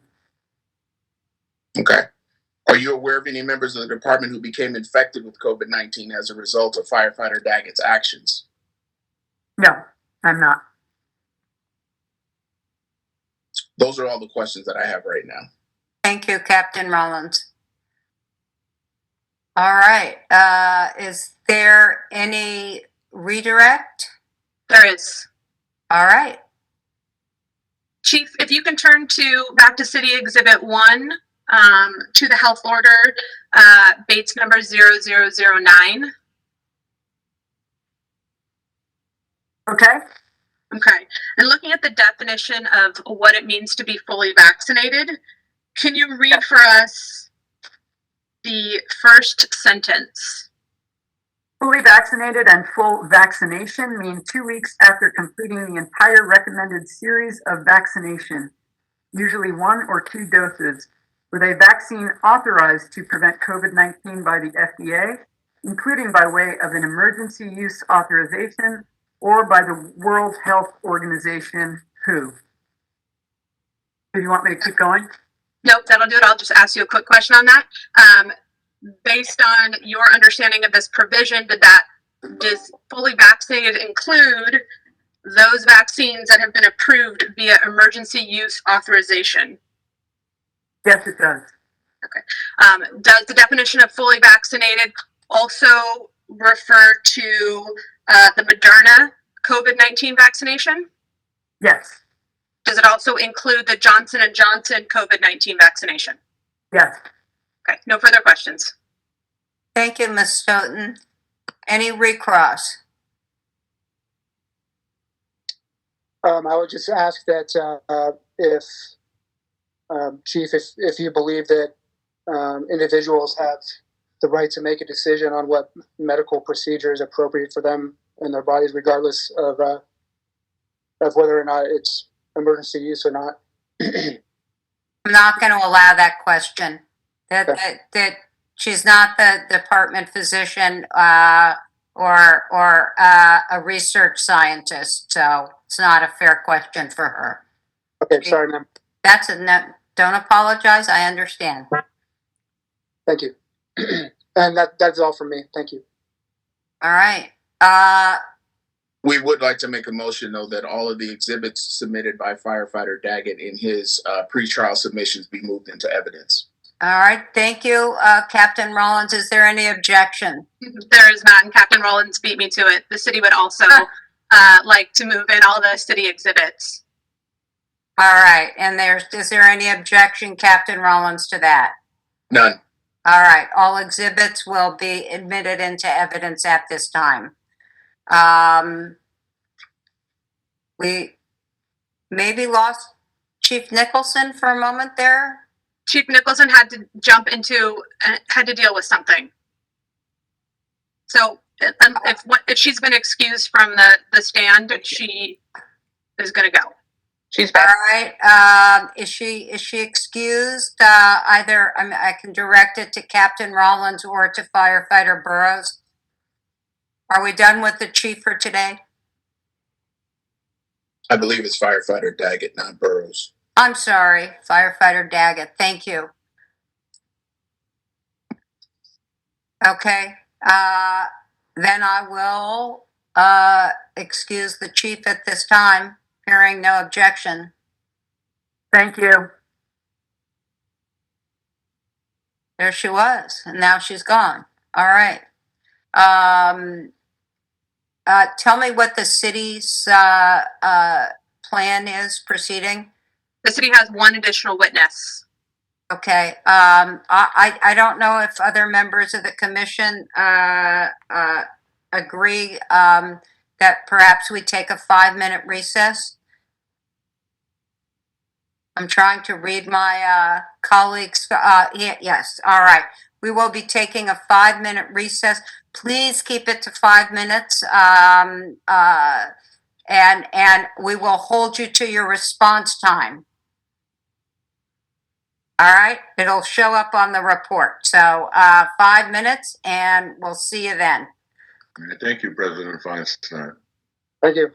Okay. Are you aware of any members of the department who became infected with COVID-19 as a result of Firefighter Daggett's actions? No, I'm not. Those are all the questions that I have right now. Thank you, Captain Rollins. All right. Is there any redirect? There is. All right. Chief, if you can turn back to City Exhibit 1, to the health order, Bates number 0009. Okay. Okay. And looking at the definition of what it means to be fully vaccinated, can you read for us the first sentence? Fully vaccinated and full vaccination mean 2 weeks after completing the entire recommended series of vaccination, usually 1 or 2 doses, with a vaccine authorized to prevent COVID-19 by the FDA, including by way of an emergency use authorization or by the World Health Organization, WHO. Do you want me to keep going? Nope, that'll do it. I'll just ask you a quick question on that. Based on your understanding of this provision, does fully vaccinated include those vaccines that have been approved via emergency use authorization? Yes, it does. Okay. Does the definition of fully vaccinated also refer to the Moderna COVID-19 vaccination? Yes. Does it also include the Johnson & Johnson COVID-19 vaccination? Yes. Okay, no further questions. Thank you, Ms. Stoughton. Any recross? I would just ask that if Chief, if you believe that individuals have the right to make a decision on what medical procedure is appropriate for them and their bodies, regardless of whether or not it's emergency use or not. I'm not going to allow that question. That she's not the department physician or a research scientist, so it's not a fair question for her. Okay, sorry, ma'am. That's a no. Don't apologize. I understand. Thank you. And that's all from me. Thank you. All right. We would like to make a motion, though, that all of the exhibits submitted by Firefighter Daggett in his pretrial submissions be moved into evidence. All right. Thank you, Captain Rollins. Is there any objection? There is none. Captain Rollins beat me to it. The city would also like to move in all the city exhibits. All right. And is there any objection, Captain Rollins, to that? None. All right. All exhibits will be admitted into evidence at this time. We maybe lost Chief Nicholson for a moment there. Chief Nicholson had to had to deal with something. So if she's been excused from the stand, she is going to go. She's back. All right. Is she excused? Either I can direct it to Captain Rollins or to Firefighter Burrows. Are we done with the chief for today? I believe it's Firefighter Daggett, not Burrows. I'm sorry, Firefighter Daggett. Thank you. Okay. Then I will excuse the chief at this time, hearing no objection. Thank you. There she was, and now she's gone. All right. Tell me what the city's plan is proceeding. The city has one additional witness. Okay. I don't know if other members of the commission agree that perhaps we take a 5-minute recess. I'm trying to read my colleagues. Yes. All right. We will be taking a 5-minute recess. Please keep it to 5 minutes. And we will hold you to your response time. All right. It'll show up on the report. So 5 minutes, and we'll see you then. Thank you, President Feinstein. Thank you.